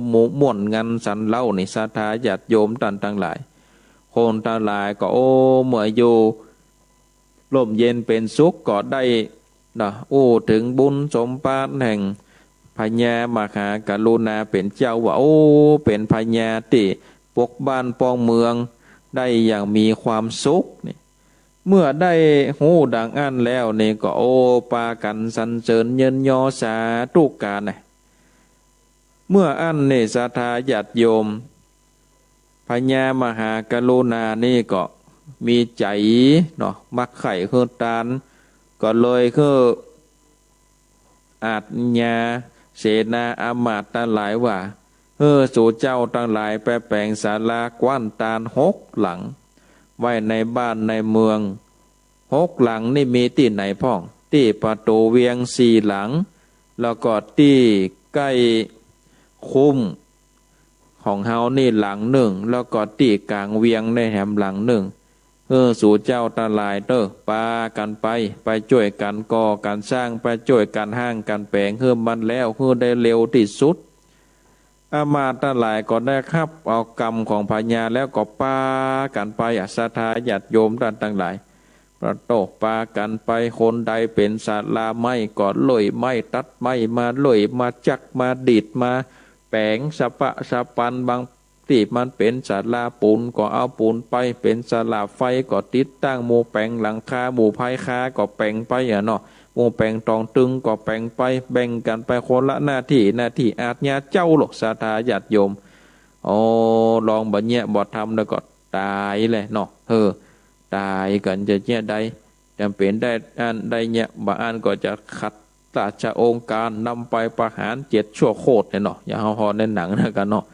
หมู่ม่วนงันสันเล่าในศรัทธาญาติโยมตันทั้งหลายคนตลายก็โอ้เมื่ออยู่ร่มเย็นเป็นสุขก็ได้นะถึงบุญสมภารแห่งพญามหากรุณาเป็นเจ้าว่าเป็นพญาที่ปกบ้านป้องเมืองได้อย่างมีความสุขนี่เมื่อได้หูดังอันแล้วนี่ก็ปากันสรรเสริญเยินยอสาธุการนะเมื่ออันนี่ศรัทธาญาติโยมพญามหากรุณานี่ก็มีใจเนาะมักไข่คือตานก็เลยคืออาจญาเสนาอามาตย์ทั้งหลายว่าสู่เจ้าทั้งหลายไปแปลงศาลากว้านตาล6 หลังไว้ในบ้านในเมือง6 หลังนี่มีที่ไหนพ่องที่ประตูเวียง4 หลังแล้วก็ที่ใกล้คุ้มของเฮานี่หลังหนึ่งแล้วก็ที่กลางเวียงในแหมหลังหนึ่งสู่เจ้าทั้งหลายปากันไปช่วยกันก่อการสร้างไปช่วยกันห้างกันแปลงมันแล้วได้เร็วที่สุดอามาตย์ทั้งหลายก็ได้ครับเอากรรมของพญาแล้วก็ปากันไปศรัทธาญาติโยมท่านทั้งหลายประโตปากันไปคนใดเป็นศาลาไม้ก็เลยไม้ตัดไม้มาเลยมาจักมาดีดมาแปลงสปะสปันบางที่มันเป็นศาลาปูนก็เอาปูนไปเป็นศาลาไฟก็ติดตั้งหมู่แปลงหลังคาหมู่ไผ่คาก็แปลงไปเนาะหมู่แปลงตองตึงก็แปลงไปแบ่งกันไปคนละหน้าที่อาจญาเจ้าหลกศรัทธาญาติโยมลองบัดเนี้ยบ่ทำแล้วก็ตายเลยเนาะตายกันจะเนี้ยใดจำเป็นได้อันได้เนี้ยบางอันก็จะขัดราชองค์การนำไปประหาร7 ชั่วโคตรเนาะอย่าเอาหอในหนังนะกันเนาะ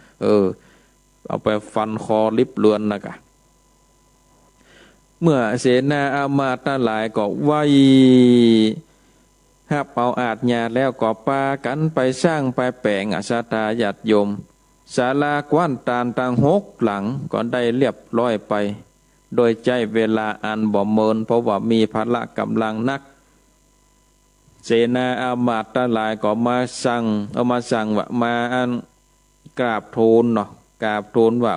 เอาไปฟันคอลิบเลือนนะกะเมื่อเสนาอามาตย์ทั้งหลายก็ไว้ฮับเอาอาจญาแล้วก็ปากันไปสร้างไปแปลงศรัทธาญาติโยมศาลากว้านตาลตั้ง6 หลังก็ได้เรียบร้อยไปโดยใจเวลาอันบ่เมินเพราะว่ามีพละกำลังนักเสนาอามาตย์ทั้งหลายก็มาสั่งว่ามาอันกราบทูลเนาะกราบทูลว่า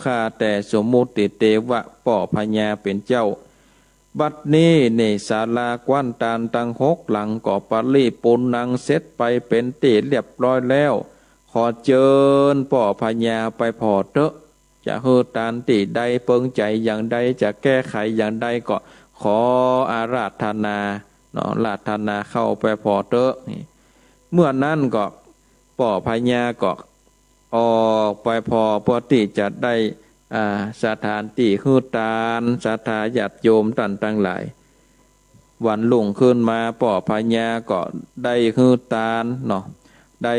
ข้าแต่สมมุติเตวะป่อพญาเป็นเจ้าบัดนี้ในศาลากว้านตาลตั้ง6 หลังก็ปริปูนนังเสร็จไปเป็นตีเรียบร้อยแล้วขอเจิญป่อพญาไปพอเถอะจะตานตีใดเปิงใจอย่างใดจะแก้ไขอย่างใดก็ขออาราธนาเนาะราธนาเข้าไปพอเถอะเมื่อนั้นก็ป่อพญาก็ออกไปพอที่จะได้สถานที่ตานศรัทธาญาติโยมท่านทั้งหลายวันลุ่งขึ้นมาป่อพญาก็ได้ตานเนาะได้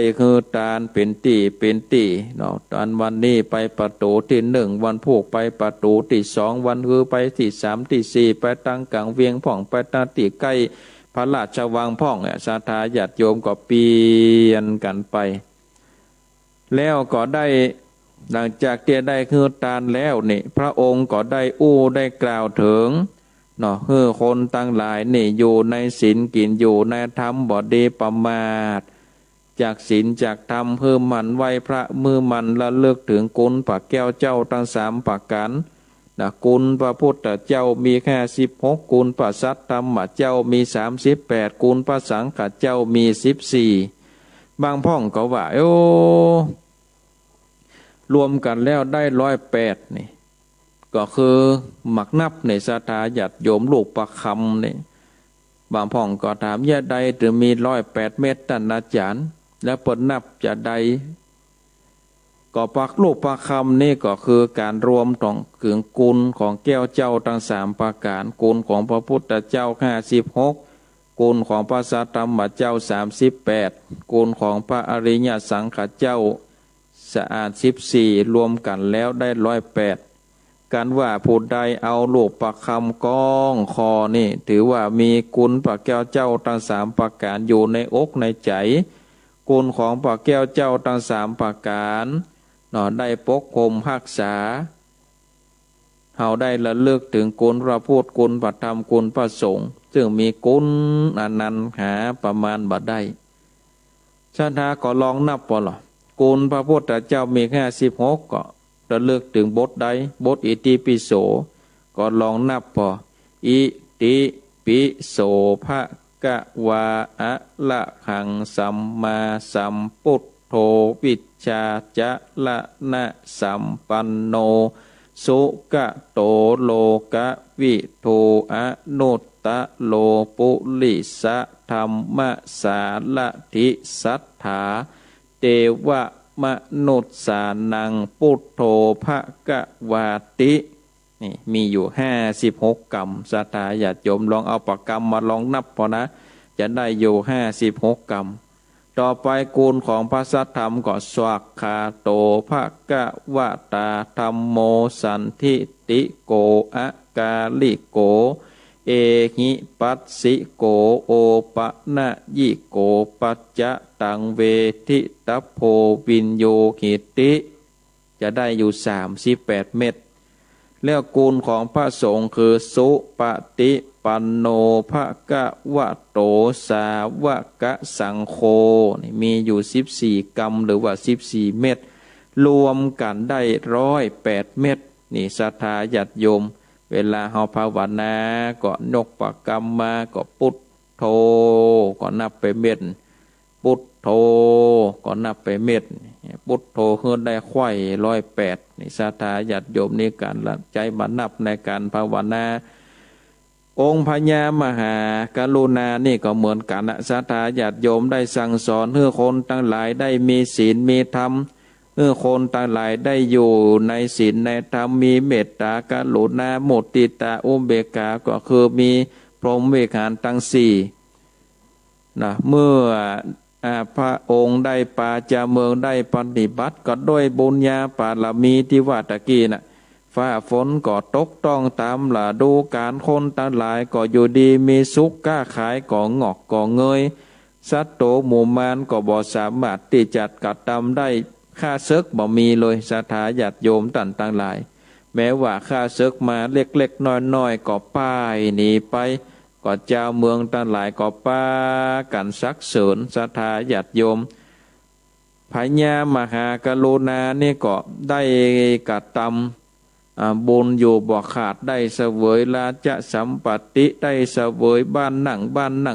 ตานเป็นตีเนาะตอนวันนี้ไปประตูที่1วันพวกไปประตูที่2วันไปที่3ที่4ไปตั้งกลางเวียงพ่องไปตั้งที่ใกล้พระราชวังพ่องศรัทธาญาติโยมก็เปลี่ยนกันไปแล้วก็ได้ หลังจากที่ได้คือตานแล้วนี่พระองค์ก็ได้ได้กล่าวถึงเนาะคนตั้งหลายนี่อยู่ในศีลกินอยู่ในธรรมบ่ดีประมาทจากศีลจากธรรมมันไหวพระมือมันระลึกถึงกุลพระแก้วเจ้าทั้งสามประการนะกุลพระพุทธเจ้ามีแค่16กุลพระสัตธรรมเจ้ามี38กุลพระสังฆเจ้ามี14บางพ่องก็ว่ารวมกันแล้วได้108นี่ก็คือหมักนับในศรัทธาญาติโยมลูกประคำนี่บางพ่องก็ถามยะใดถึงมี108 เม็ดท่านอาจารย์แล้วเปิดนับจะใดก็ปักลูกประคำนี่ก็คือการรวมของถึงกุลของแก้วเจ้าทั้ง3ประการกุลของพระพุทธเจ้า56กุลของพระสัทธรรมเจ้า38กุลของพระอริยสังฆเจ้าสะอาด14รวมกันแล้วได้108การว่าผู้ใดเอาลูกประคำก้องคอนี่ถือว่ามีกุลพระแก้วเจ้าทั้ง3ประการอยู่ในอกในใจกุลของพระแก้วเจ้าทั้ง3ประการได้ปกคลุมรักษาเฮาได้ระลึกถึงกุลพระพุทธกุลพระธรรมกุลพระสงฆ์ซึ่งมีกุลอันนั้นหาประมาณบ่ได้ชาติก็ลองนับพอหรอกุลพระพุทธเจ้ามีแค่16ก็ระลึกถึงบทใดบทอิติปิโสก็ลองนับพออิติปิโสภะกะวาอะละหังสัมมาสัมพุทโธวิชชาจะละนะสัมปันโนสุกะโตโลกะวิโทอนุตตะโลปุลิสะธรรมสาละทิสัทธาเตวะมนุษสานังพุทโธภกวาตินี่มีอยู่56กรรมศรัทธาญาติโยมลองเอาปากกรรมมาลองนับพอนะจะได้อยู่56กรรมต่อไปกูลของพระสัทธรรมก็สวากขาโตภกวตาธัมโมสันทิติโกอะกาลิโกเอหิปัสสิโกโอปะนะยิโกปัจจะตังเวทิตโพวินโยหิติจะได้อยู่38 เม็ดแล้วกูลของพระสงฆ์คือสุปฏิปันโนภควโตสาวกสังโฆนี่มีอยู่14กรรมหรือว่า14 เม็ดรวมกันได้108 เม็ดนี่ศรัทธาญาติโยมเวลาเฮาภาวนาก็นกปากกรรมมาก็พุทโธก็นับไปเม็ดพุทโธก็นับไปเม็ดพุทโธเฮือได้ไข่108นี่ศรัทธาญาติโยมนี่การละใจมานับในการภาวนาองค์พญามหากรุณานี่ก็เหมือนกันนะศรัทธาญาติโยมได้สั่งสอนให้คนทั้งหลายได้มีศีลมีธรรมคนทั้งหลายได้อยู่ในศีลในธรรมมีเมตตากรุณามุติตาอุเบกขาก็คือมีพรหมวิหารทั้ง4นะเมื่อพระองค์ได้ปาจาเมืองได้ปฏิบัติก็ด้วยบุญญาบารมีที่ว่าตะกี้น่ะฟ้าฝนก็ตกต้องตามฤดูกาลคนทั้งหลายก็อยู่ดีมีสุขค้าขายก็งอกก็เงยสัตว์โตหมู่มารก็บ่สามารถที่จะกระทำได้ค่าศึกบ่มีเลยศรัทธาญาติโยมท่านทั้งหลายแม้ว่าค่าศึกมาเล็กๆน้อยๆก็ป้ายหนีไปก็เจ้าเมืองทั้งหลายก็ป้ากันสักเสริญศรัทธาญาติโยมพญามหากรุณานี่ก็ได้กระทำบุญอยู่บ่ขาดได้เสวยราชสัมปติได้เสวยบ้านหนั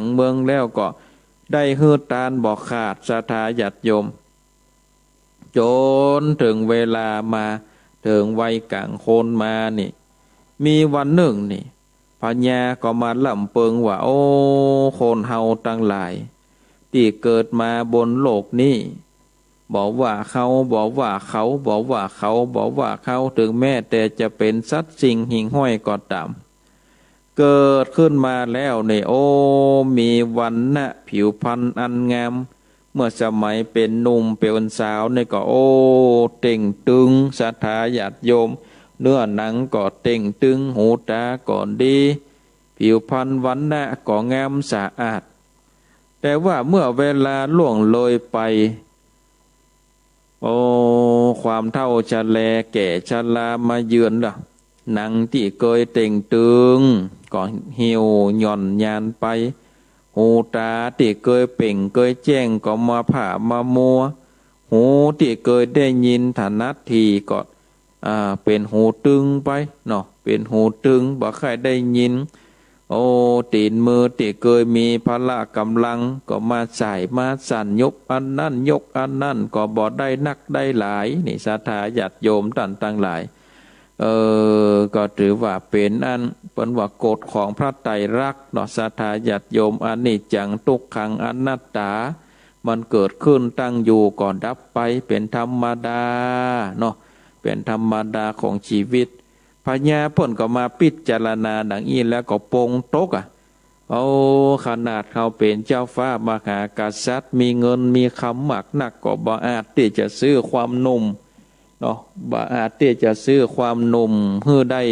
งเมืองแล้วก็ได้ฮือตานบ่ขาดศรัทธาญาติโยมจนถึงเวลามาถึงวัยกลางคนมานี่มีวันหนึ่งนี่พญาก็มาล่ำเปิงว่าโอ้คนเฮาทั้งหลายที่เกิดมาบนโลกนี้บอกว่าเขาถึงแม้แต่จะเป็นสัตว์สิ่งหิ่งห้อยก็ตามเกิดขึ้นมาแล้วนี่โอ้มีวรรณะผิวพรรณอันงามเมื่อสมัยเป็นหนุ่มเป็นสาวนี่ก็โอ้เต่งตึงศรัทธาญาติโยมเนื้อหนังก็เต่งตึงหูตาก็ดีผิวพรรณวรรณะก็งามสะอาดแต่ว่าเมื่อเวลาล่วงเลยไป โอ้ความเฒ่าชราแก่ชรามาเยือนล่ะหนังที่เคยเต่งตึงก็เหี่ยวหย่อนยานไปหูตาที่เคยเป่งเคยแจ้งก็มาผ่ามามัวหูที่เคยได้ยินถนัดทีก็เป็นหูตึงไปเนาะเป็นหูตึงบ่ใครได้ยินโอ้ตีนมือที่เคยมีพละกำลังก็มาใส่มาสั่นยกอันนั่นยกอันนั่นก็บ่ได้นักได้หลายนี่ศรัทธาญาติโยมต่างต่างหลายก็ถือว่าเป็นอันเป็นว่ากฎของพระไตรลักษณ์เนาะศรัทธาญาติโยมอนิจจังทุกขังอนัตตามันเกิดขึ้นตั้งอยู่ก่อนดับไปเป็นธรรมดาเนาะเป็นธรรมดาของชีวิตพญาพ่นก็มาพิจารณาดังนี้แล้วก็ปรงตกเอาขนาดเขาเป็นเจ้าฟ้ามหากษัตริย์มีเงินมีคำหมักหนักก็บ่อาจที่จะซื้อความหนุ่มเนาะบ่อาจที่จะซื้อความหนุ่มเพื่อได้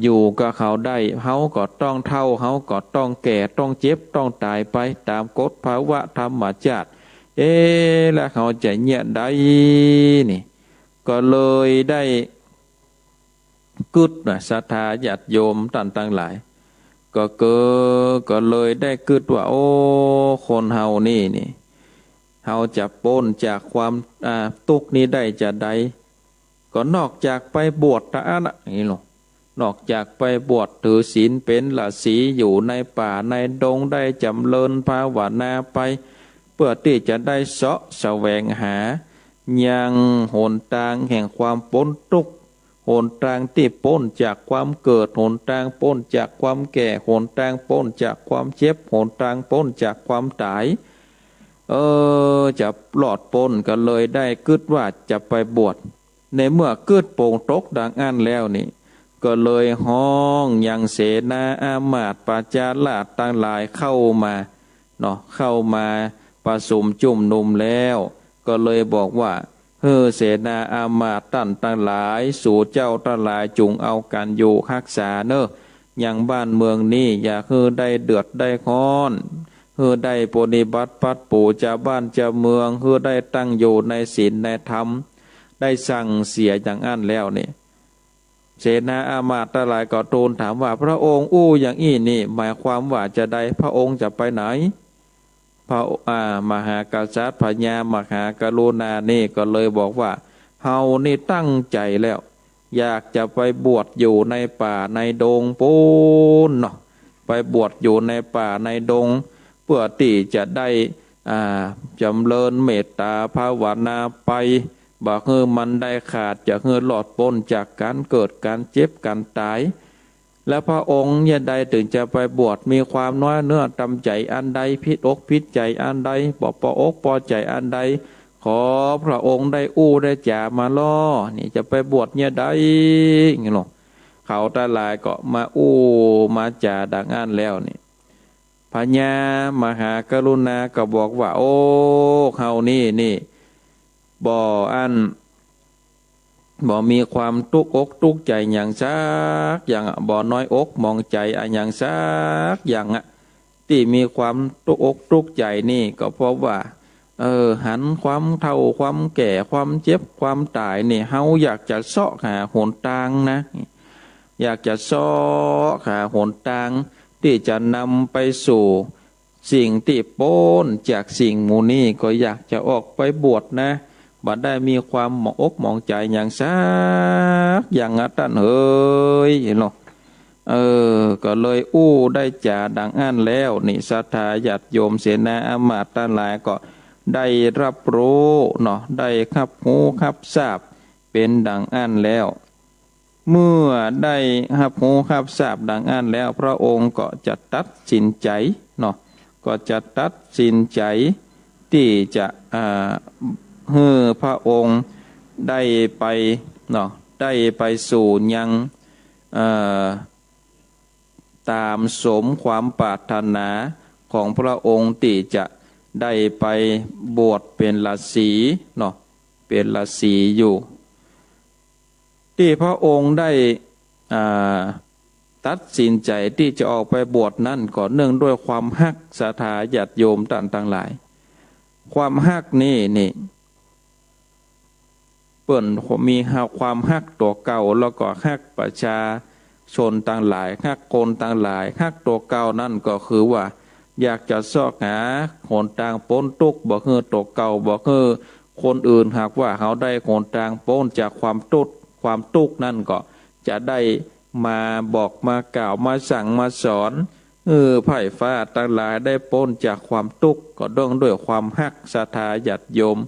อยู่กับเขาได้เขาก็ต้องเฒ่าเขาก็ต้องแก่ต้องเจ็บต้องตายไปตามกฎภาวะธรรมชาติแล้วเขาจะเนี่ยได้นี่ก็เลยได้กึศนะศรัทธาญาติโยมต่างหลายก็เลยได้กึศว่าโอ้คนเฮานี่เฮาจะพ้นจากความทุกข์นี้ได้จะใดก็นอกจากไปบวชตะนะนี่หรอกนอกจากไปบวชถือศีลเป็นฤาษีอยู่ในป่าในดงได้จำเริญภาวนาไปเพื่อที่จะได้เสาะแสวงหายังหนทางแห่งความพ้นทุกข์หนทางที่พ้นจากความเกิดหนทางพ้นจากความแก่หนทางพ้นจากความเจ็บหนทางพ้นจากความตายจะปลอดพ้นก็เลยได้กึศว่าจะไปบวชในเมื่อกึศโป่งตกดังอันแล้วนี่ก็เลยห้องยังเสนาอามาตย์ปาจาราชต่างหลายเข้ามาเนาะเข้ามาประชุมจุ่มนุมแล้วก็เลยบอกว่าเสนาอามาตย์ต่างหลายสู่เจ้าทั้งหลายจุงเอากันอยู่รักษาเนอะอย่างบ้านเมืองนี้อย่าได้เดือดได้ร้อนได้ปฏิบัติปัดปูจะบ้านจะเมืองได้ตั้งอยู่ในศีลในธรรมได้สั่งเสียอย่างอั้นแล้วนี่เสนาอามาตย์ทั้งหลายก็ทูลถามว่าพระองค์อย่างอี้นี่หมายความว่าจะได้พระองค์จะไปไหนพระมหากษัตริย์พญามหากรุณานี่ก็เลยบอกว่าเฮานี่ตั้งใจแล้วอยากจะไปบวชอยู่ในป่าในดงปูนเนาะไปบวชอยู่ในป่าในดงเพื่อที่จะได้จำเริญเมตตาภาวนาไปบอกมันได้ขาดจากหลอดพ้นจากการเกิดการเจ็บการตายและพระองค์ยันใดถึงจะไปบวชมีความน้อยเนื้อตำใจอันใดพิษอกพิษใจอันใดปอกปอใจอันใดขอพระองค์ได้ได้จ่ามาล่อนี่จะไปบวชเนี่ยได้งี้หรอเขาตาลายก็มามาจ่าดังอันแล้วนี่พญามหากรุณาก็บอกว่าโอ้เขานี่บ่อันบ่มีความทุกอกทุกใจอย่างซักอย่างบ่น้อยอกมองใจอย่างซักอย่างที่มีความทุกอกทุกใจนี่ก็เพราะว่าหันความเฒ่าความแก่ความเจ็บความตายนี่เฮาอยากจะเสาะหาหนทางนะอยากจะเสาะหาหนทางที่จะนำไปสู่สิ่งที่พ้นจากสิ่งมูนี้ก็อยากจะออกไปบวชนะบัดได้มีความหมองอกหมองใจอย่างซักอย่างตั้นเฮ้ยเห็นหรอก็เลยได้จ่าดังอันแล้วนี่ศรัทธาญาติโยมเสนาอามาตย์ทั้งหลายก็ได้รับรู้เนาะได้คับหูคับทราบเป็นดังอันแล้วเมื่อได้คับหูคับทราบดังอันแล้วพระองค์ก็จะตัดสินใจเนาะก็จะตัดสินใจที่จะพระองค์ได้ไปเนาะได้ไปสู่ยังตามสมความปรารถนาของพระองค์ที่จะได้ไปบวชเป็นฤาษีเนาะเป็นฤาษีอยู่ที่พระองค์ได้ตัดสินใจที่จะออกไปบวชนั่นก็เนื่องด้วยความฮักศรัทธาญาติโยมต่างหลายความฮักนี่ เปิ้นมีความฮักตัวเก่าแล้วก็ฮักประชาชนต่างหลายฮักคนต่างหลายฮักตัวเก่านั่นก็คือว่าอยากจะซอกหาหนทางพ้นทุกข์บ่คือตัวเก่าบ่คือคนอื่นหากว่าเขาได้หนทางพ้นจากความทุกข์นั่นก็จะได้มาบอกมากล่าวมาสั่งมาสอนไผ่ฟ้าต่างหลายได้พ้นจากความทุกข์ก็ต้องด้วยความฮักศรัทธาญาติโยม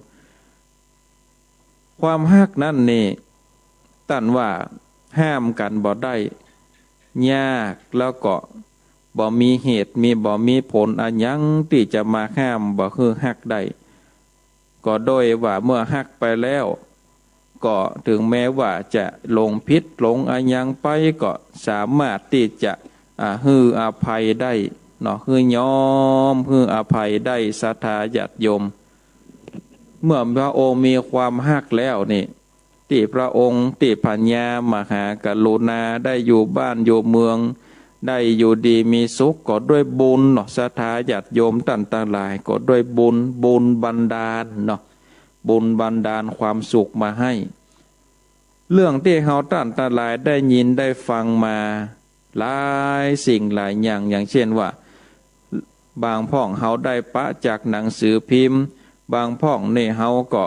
ความฮักนั่นนี่ตั้นว่าห้ามกันบ่ได้ยากแล้วก็บ่มีเหตุบ่มีผลอันยังที่จะมาห้ามบ่คือฮักได้ก็โดยว่าเมื่อฮักไปแล้วก็ถึงแม้ว่าจะลงพิษหลงอันยังไปก็สามารถที่จะฮืออภัยได้เนาะคือยอมฮืออภัยได้ศรัทธาญาติโยมเมื่อพระองค์มีความฮักแล้วนี่ที่พระองค์ที่ปัญญามหากรุณาได้อยู่บ้านอยู่เมืองได้อยู่ดีมีสุขก็ด้วยบุญเนาะศรัทธาญาติโยมต่างๆหลายก็ด้วยบุญบันดาลเนาะบุญบันดาลความสุขมาให้เรื่องที่เฮาต่างๆหลายได้ยินได้ฟังมาหลายสิ่งหลายอย่างเช่นว่าบางพ่องเฮาได้ปะจากหนังสือพิมพ์บางพ่องนี่เฮาก็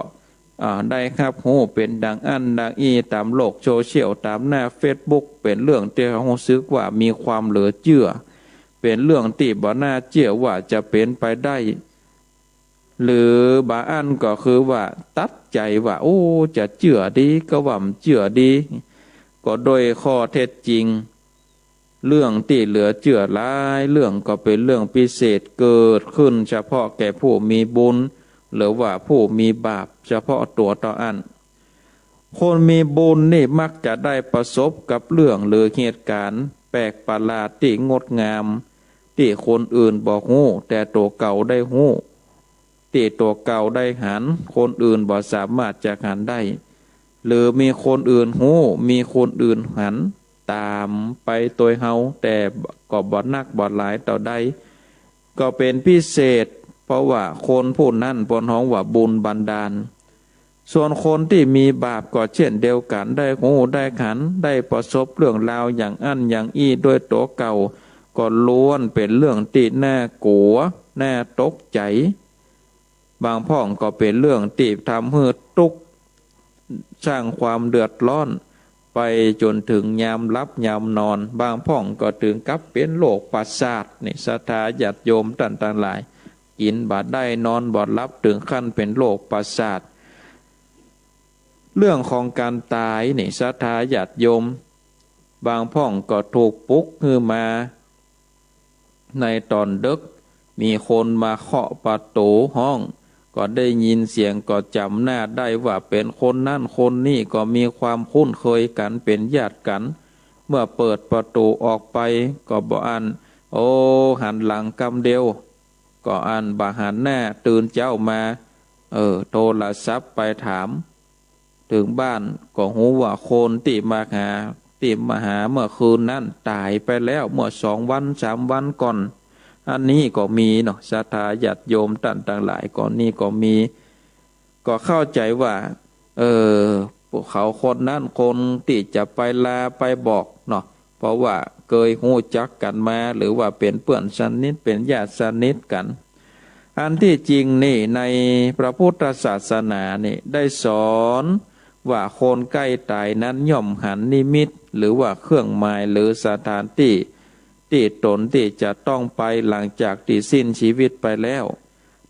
ได้ครับโหเป็นดังอันดังอีตามโลกโซเชียลตามหน้า Facebook เป็นเรื่องที่เฮารู้สึกว่ามีความเหลือเชื่อเป็นเรื่องที่บ่น่าเชื่อว่าจะเป็นไปได้หรือบางอันก็คือว่าตัดใจว่าโอ้จะเชื่อดีก็ว่ามันเชื่อดีก็โดยข้อเท็จจริงเรื่องที่เหลือเชื่อหลายเรื่องก็เป็นเรื่องพิเศษเกิดขึ้นเฉพาะแก่ผู้มีบุญหรือว่าผู้มีบาปเฉพาะตัวต่ออันคนมีบุญนี่มักจะได้ประสบกับเรื่องหรือเหตุการณ์แปลกประหลาดที่งดงามที่คนอื่นบอกฮู้แต่ตัวเก่าได้ฮู้ที่ตัวเก่าได้หันคนอื่นบ่สามารถจะหันได้หรือมีคนอื่นฮู้มีคนอื่นหันตามไปตัวเฮาแต่ก็บ่นักบ่หลายต่อใดก็เป็นพิเศษเพราะว่าคนผู้นั้นปนห้องว่าบุญบันดาลส่วนคนที่มีบาปก็เช่นเดียวกันได้หูได้ขันได้ประสบเรื่องราวอย่างอั้นอย่างอี้ด้วยตัวเก่าก็ล้วนเป็นเรื่องที่น่ากลัวน่าตกใจบางพ่องก็เป็นเรื่องที่ทำให้ทุกข์สร้างความเดือดร้อนไปจนถึงยามรับยามนอนบางพ่องก็ถึงกับเป็นโรคประสาทนี่ศรัทธาญาติโยมต่างๆหลายกินบาดได้นอนบาดรับถึงขั้นเป็นโรคประสาทเรื่องของการตายนี่ศรัทธาญาติโยมบางพ่องก็ถูกปลุกขึ้นมาในตอนดึกมีคนมาเคาะประตูห้องก็ได้ยินเสียงก็จำหน้าได้ว่าเป็นคนนั่นคนนี่ก็มีความคุ้นเคยกันเป็นญาติกันเมื่อเปิดประตูออกไปก็บอกอันโอ้หันหลังกำเดียวก็อันบาหันหน้าตื่นเจ้ามาโทรศัพท์ไปถามถึงบ้านก็หูว่าคนที่มาหาเมื่อคืนนั้นตายไปแล้วเมื่อ2 วัน3 วันก่อนอันนี้ก็มีเนาะศรัทธาญาติโยมต่างๆหลายก่อนนี้ก็มีก็เข้าใจว่าพวกเขาคนนั้นคนที่จะไปลาไปบอกเนาะเพราะว่าเคยหู้จักกันมาหรือว่าเป็นเพื่อนสนิทเป็นญาติสนิทกันอันที่จริงนี่ในพระพุทธศาสนานี่ได้สอนว่าคนใกล้ตายนั้นย่อมหันนิมิตหรือว่าเครื่องหมายหรือสถานที่ตนที่จะต้องไปหลังจากที่สิ้นชีวิตไปแล้ว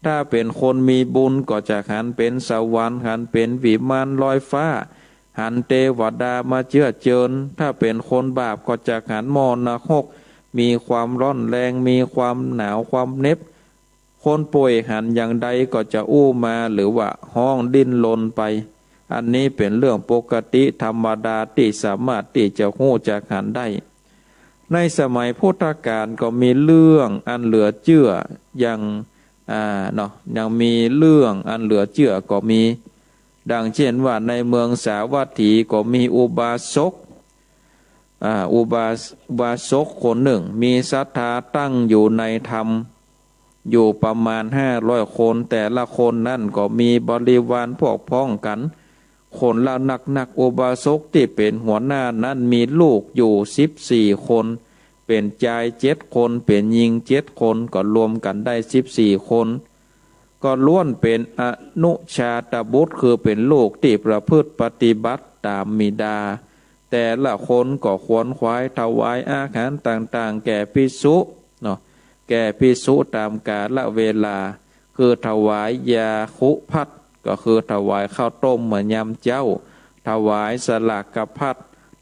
ถ้าเป็นคนมีบุญก็จะหันเป็นสวรรค์หันเป็นวิมานลอยฟ้าหันเทวดามาเจือเจิญถ้าเป็นคนบาปก็จะหันมรณะมีความร้อนแรงมีความหนาวความเหน็บคนป่วยหันอย่างใดก็จะอู้มาหรือว่าห้องดิ้นรนไปอันนี้เป็นเรื่องปกติธรรมดาที่สามารถที่จะหู้จักหันได้ในสมัยพุทธกาลก็มีเรื่องอันเหลือเชื่ออย่างยังมีเรื่องอันเหลือเชื่อก็มีดังเช่นว่าในเมืองสาวัตถีก็มีอุบาสกคนหนึ่งมีศรัทธาตั้งอยู่ในธรรมอยู่ประมาณ500 คนแต่ละคนนั่นก็มีบริวารพวกพ้องกัน คนละหนักอุบาสกที่เป็นหัวหน้านั้นมีลูกอยู่14 คนเป็นชาย7 คนเป็นหญิง7 คนก็รวมกันได้14 คนก็ล้วนเป็นอนุชาตบุตรคือเป็นลูกที่ประพฤติปฏิบัติตามมิดาแต่ละคนก็ขวนขวายถวายอาหารต่างๆแก่ภิกษุเนาะแก่ภิกษุตามกาลเวลาคือถวายยาคุพัดก็คือถวายข้าวต้มเหมือนยำเจ้าถวายสลากกพัด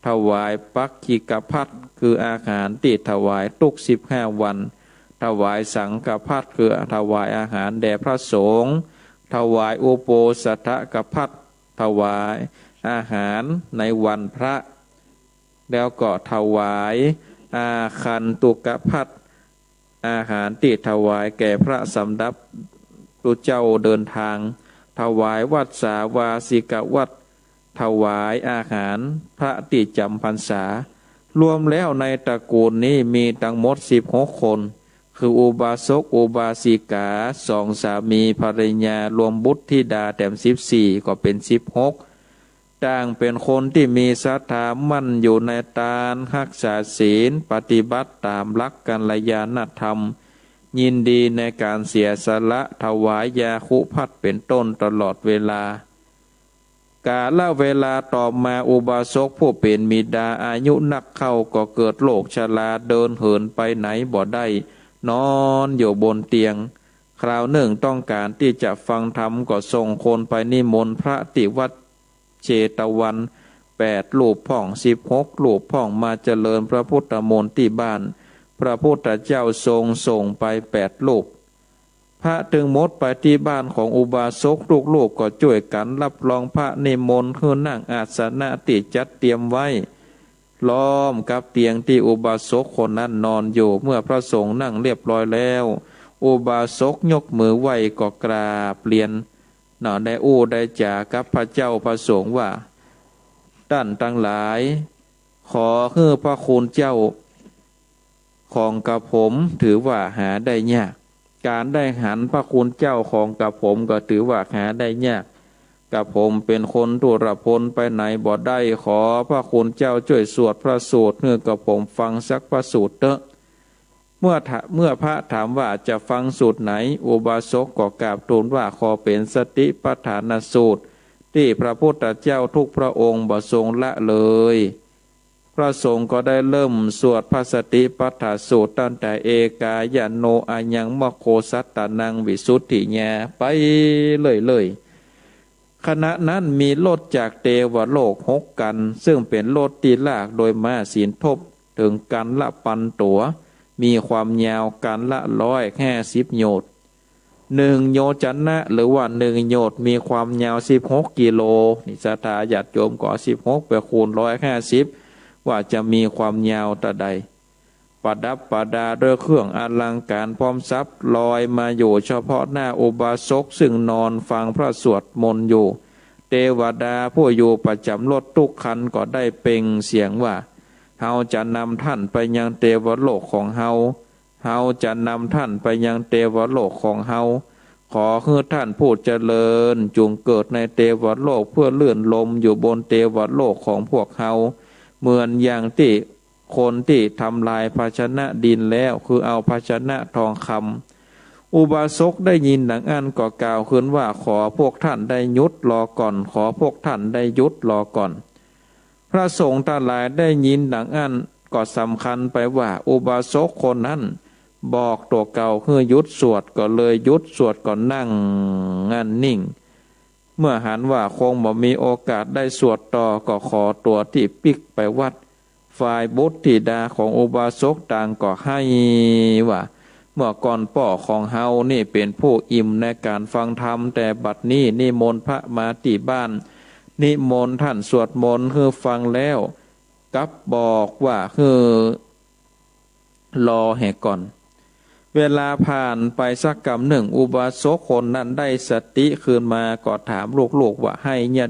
ถวายปักขิกพัดคืออาหารที่ถวายทุก15 วันถวายสังฆพัดคือถวายอาหารแด่พระสงฆ์ถวายอุโปสถกพัดถวายอาหารในวันพระแล้วก็ถวายอาคันตุกพัดอาหารที่ถวายแก่พระสำรับตุเจ้าเดินทางถวายวัดสาวาสิกวัดถวายอาหารพระที่จำพรรษารวมแล้วในตระกูลนี้มีทั้งหมด16 คนคืออุบาสกอุบาสิกา2 สามีภริยารวมบุตรธิดาแต้ม14ก็เป็น16ต่างเป็นคนที่มีศรัทธามั่นอยู่ในทานรักษาศีลปฏิบัติตามหลักกัลยาณธรรมยินดีในการเสียสละถวายยาคุพัดเป็นต้นตลอดเวลากาลเวลาต่อมาอุบาสกผู้เป็นมิดาอายุนักเข้าก็เกิดโรคชราเดินเหินไปไหนบ่ได้นอนอยู่บนเตียงคราวหนึ่งต้องการที่จะฟังธรรมก็ส่งคนไปนิมนต์พระติวัดเชตวัน8 รูปพ่อง16 รูปพ่องมาเจริญพระพุทธมนต์ที่บ้านพระพุทธเจ้าทรงส่งไป8 รูปพระถึงหมดไปที่บ้านของอุบาสกลูกๆก็ช่วยกันรับรองพระนิมนต์คือนั่งอาสนะที่จัดเตรียมไว้ล้อมกับเตียงที่อุบาสกคนนั้นนอนอยู่เมื่อพระสงฆ์นั่งเรียบร้อยแล้วอุบาสกยกมือไหว้ก็กราบเรียนได้ได้จากับพระเจ้าพระสงฆ์ว่าท่านทั้งหลายขอให้พระคุณเจ้าของกับผมถือว่าหาได้ยากการได้หันพระคุณเจ้าของกับผมก็ถือว่าหาได้ยากกับผมเป็นคนทุรพลไปไหนบ่ได้ขอพระคุณเจ้าช่วยสวดพระสูตรให้กับผมฟังสักพระสูตรเถอะเมื่อพระถามว่าจะฟังสูตรไหนอุบาสกก็กราบทูลว่าขอเป็นสติปัฏฐานสูตรที่พระพุทธเจ้าทุกพระองค์บ่ทรงละเลยพระสงฆ์ก็ได้เริ่มสวดพระสติปัฏฐานสูตรตั้งแต่เอกายโนอายังมโคสัตตานังวิสุทธิญาไปเลยขณะนั้นมีรถจากเทวโลก6 กันซึ่งเป็นรถที่ลากโดยม้าศีลทบถึงกันละพันตัวมีความยาวกันละ150 โยชน์1 โยชนะหรือว่า1 โยชน์มีความยาว16 กิโลนิสถาญาติโยมก็16ไปคูณ150ว่าจะมีความยาวต่อใดประดับประดาด้วยเครื่องอลังการพร้อมทรัพย์ลอยมาอยู่เฉพาะหน้าอุบาสกซึ่งนอนฟังพระสวดมนต์อยู่เทวดาผู้อยู่ประจำรถทุกคันก็ได้เปล่งเสียงว่าเฮาจะนำท่านไปยังเทวโลกของเฮาจะนำท่านไปยังเทวโลกของเฮาขอให้ท่านผู้เจริญจงเกิดในเทวโลกเพื่อเลื่อนลมอยู่บนเทวโลกของพวกเฮาเหมือนอย่างที่คนที่ทำลายภาชนะดินแล้วคือเอาภาชนะทองคำอุบาสกได้ยินดังนั้นก็กล่าวขึ้นว่าขอพวกท่านได้หยุดรอก่อนขอพวกท่านได้หยุดรอก่อนพระสงฆ์ทั้งหลายได้ยินดังนั้นก็สำคัญไปว่าอุบาสกคนนั้นบอกตัวเก่าคือหยุดสวดก็เลยหยุดสวดก่อนนั่งงันนิ่งเมื่อหันว่าคงบ่มีโอกาสได้สวดต่อก็ขอตัวที่ปิกไปวัดฝ่ายบุตรธิดาของอุบาสกต่างก็ให้ว่าเมื่อก่อนพ่อของเฮานี่เป็นผู้อิ่มในการฟังธรรมแต่บัดนี้นิมนต์พระมาที่บ้านนิมนต์ท่านสวดมนต์คือฟังแล้วกับบอกว่าคือรอให้ก่อนเวลาผ่านไปสักกำหนึ่งอุบาสกคนนั้นได้สติคืนมาก็ถามลูกๆว่าให้เนี่ย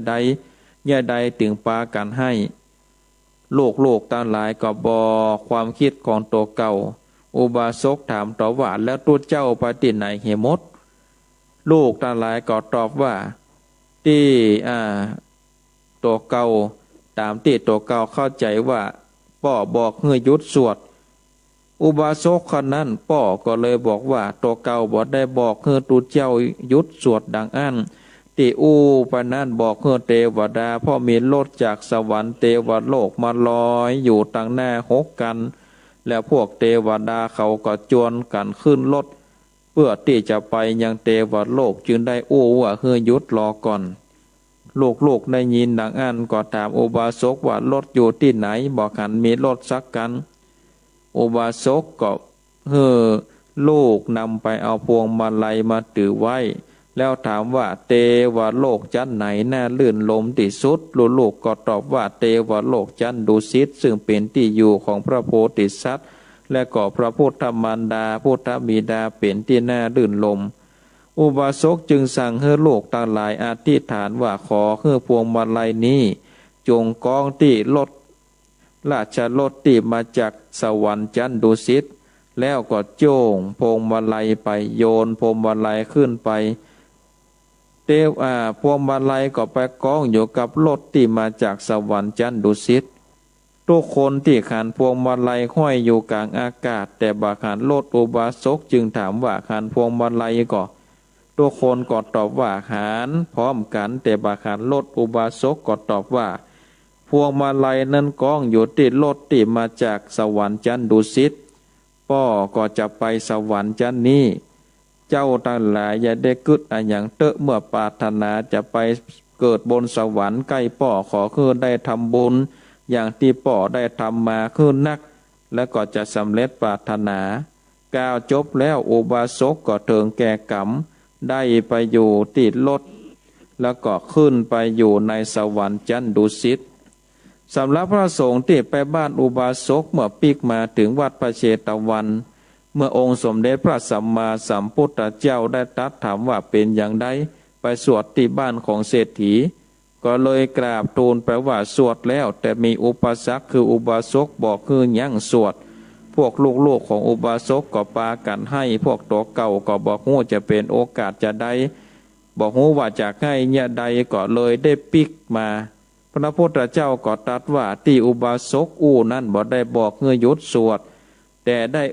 ใดถึงปากันให้ลูกทั้งหลายก็บอกความคิดของตัวเก่าอุบาสกถามต่อว่าแล้วตัวเจ้าไปที่ไหนเหมดลูกทั้งหลายก็ตอบว่าที่ ตัวเก่าตามที่ตัวเก่าเข้าใจว่าป้อบอกให้หยุดสวดอุบาสกคนนั้นป้อก็เลยบอกว่าตัวเก่าบ่ได้บอกให้ตูเจ้าหยุดสวดดังอั้นติอูปะนั้นบอกให้เทวดาพ่อมีรถจากสวรรค์เทวโลกมาลอยอยู่ตั้งหน้าหกกันแล้วพวกเทวดาเขาก็จวนกันขึ้นรถเพื่อที่จะไปยังเทวโลกจึงได้อู้ว่าให้หยุดรอก่อนลูกได้ยินดังอั้นก็ถามอุบาสกว่ารถอยู่ที่ไหนบอกหันมีรถสักกันอุบาสกก็ลูกนำไปเอาพวงมาลัยมาถือไว้แล้วถามว่าเทวโลกชั้นไหนน่าลื่นลมที่สุดลูกก็ตอบว่าเทวโลกชั้นดุสิตซึ่งเป็นที่อยู่ของพระโพธิสัตว์และก็พระพุทธมารดาพุทธบิดาเป็นที่น่าลื่นลมอุบาสกจึงสั่งให้โลกทั้งหลายอธิษฐานว่าขอให้พวงมาลัยนี้จงกองที่รถราชรถที่มาจากสวรรค์ชั้นดุสิตแล้วก็โจ้งพวงมาลัยไปโยนพวงมาลัยขึ้นไปพวงมาลัยก็ไปกองอยู่กับรถที่มาจากสวรรค์ชั้นดุสิตทุกคนที่ขันพวงมาลัยห้อยอยู่กลางอากาศแต่บาขันรถอุบาสกจึงถามว่าขันพวงมาลัยก็ทุกคนก็ตอบว่าหารพร้อมกันแต่บาขันรถอุบาสกก็ตอบว่าพวงมาลัยนั้นกองอยู่ที่รถที่มาจากสวรรค์ชั้นดุสิตป้อก็จะไปสวรรค์ชั้นนี้เจ้าทั้งหลายอย่าได้กึดอย่างเตอะเมื่อปรารถนาจะไปเกิดบนสวรรค์ใกล้ป้อขอคือได้ทำบุญอย่างที่ป้อได้ทำมาคือนักและก็จะสำเร็จปรารถนากล่าวจบแล้วอุบาสกก็เถิงแก่กรรมได้ไปอยู่ติดรถแล้วก็ขึ้นไปอยู่ในสวรรค์ชั้นดุสิตสำหรับพระสงฆ์ที่ไปบ้านอุบาสกเมื่อปีกมาถึงวัดพระเชตวันเมื่อองค์สมเด็จพระสัมมาสัมพุทธเจ้าได้ตรัสถามว่าเป็นอย่างไรไปสวดที่บ้านของเศรษฐีก็เลยกราบทูลไปว่าสวดแล้วแต่มีอุปสรรคคืออุบาสกบอกคือยังสวดพวกลูกๆของอุบาสกก็ปากันให้พวกตัวเก่าก็บอกฮู้จะเป็นโอกาสจะได้บอกฮู้ว่าจะให้เนี่ยใดก็เลยได้ปิกมาพระพุทธเจ้าก็ตรัสว่าที่อุบาสกนั้นบ่ได้บอกเงยหยุดสวดแต่ได้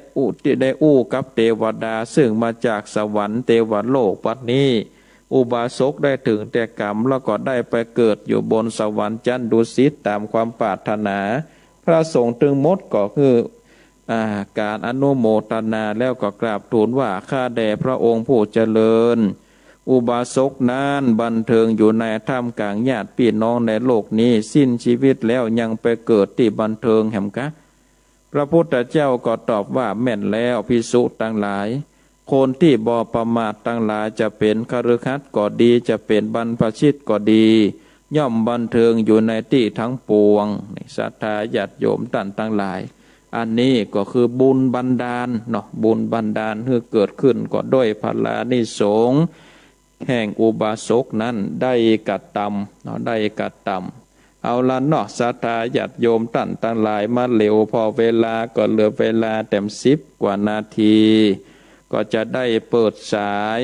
กับเทวดาซึ่งมาจากสวรรค์เทวโลกปัจนี้อุบาสกได้ถึงแต่กรรมแล้วก็ได้ไปเกิดอยู่บนสวรรค์ชั้นดุสิตตามความปรารถนาพระสงฆ์จึงมดก็คือการอนุโมทนาแล้วก็กราบทูลว่าข้าแด่พระองค์ผู้เจริญอุบาสกนั้นบันเทิงอยู่ในท่ามกลางญาติพี่น้องในโลกนี้สิ้นชีวิตแล้วยังไปเกิดที่บันเทิงแห่งกะพระพุทธเจ้าก็ตอบว่าแม่นแล้วภิกษุทั้งหลายคนที่บ่ประมาททั้งหลายจะเป็นคฤหัสถ์ก็ดีจะเป็นบรรพชิตก็ดีย่อมบันเทิงอยู่ในที่ทั้งปวงศรัทธาญาติโยมท่านทั้งหลายอันนี้ก็คือบุญบันดาลเนาะบุญบันดาลที่เกิดขึ้นก็ด้วยพลานิสงส์แห่งอุบาสกนั้นได้กัดตำเนาะได้กัดตำเอาละเนาะศรัทธาญาติโยมท่านทั้งหลายมาเร็วพอเวลาก็เหลือเวลาเต็ม10 กว่านาทีก็จะได้เปิดสาย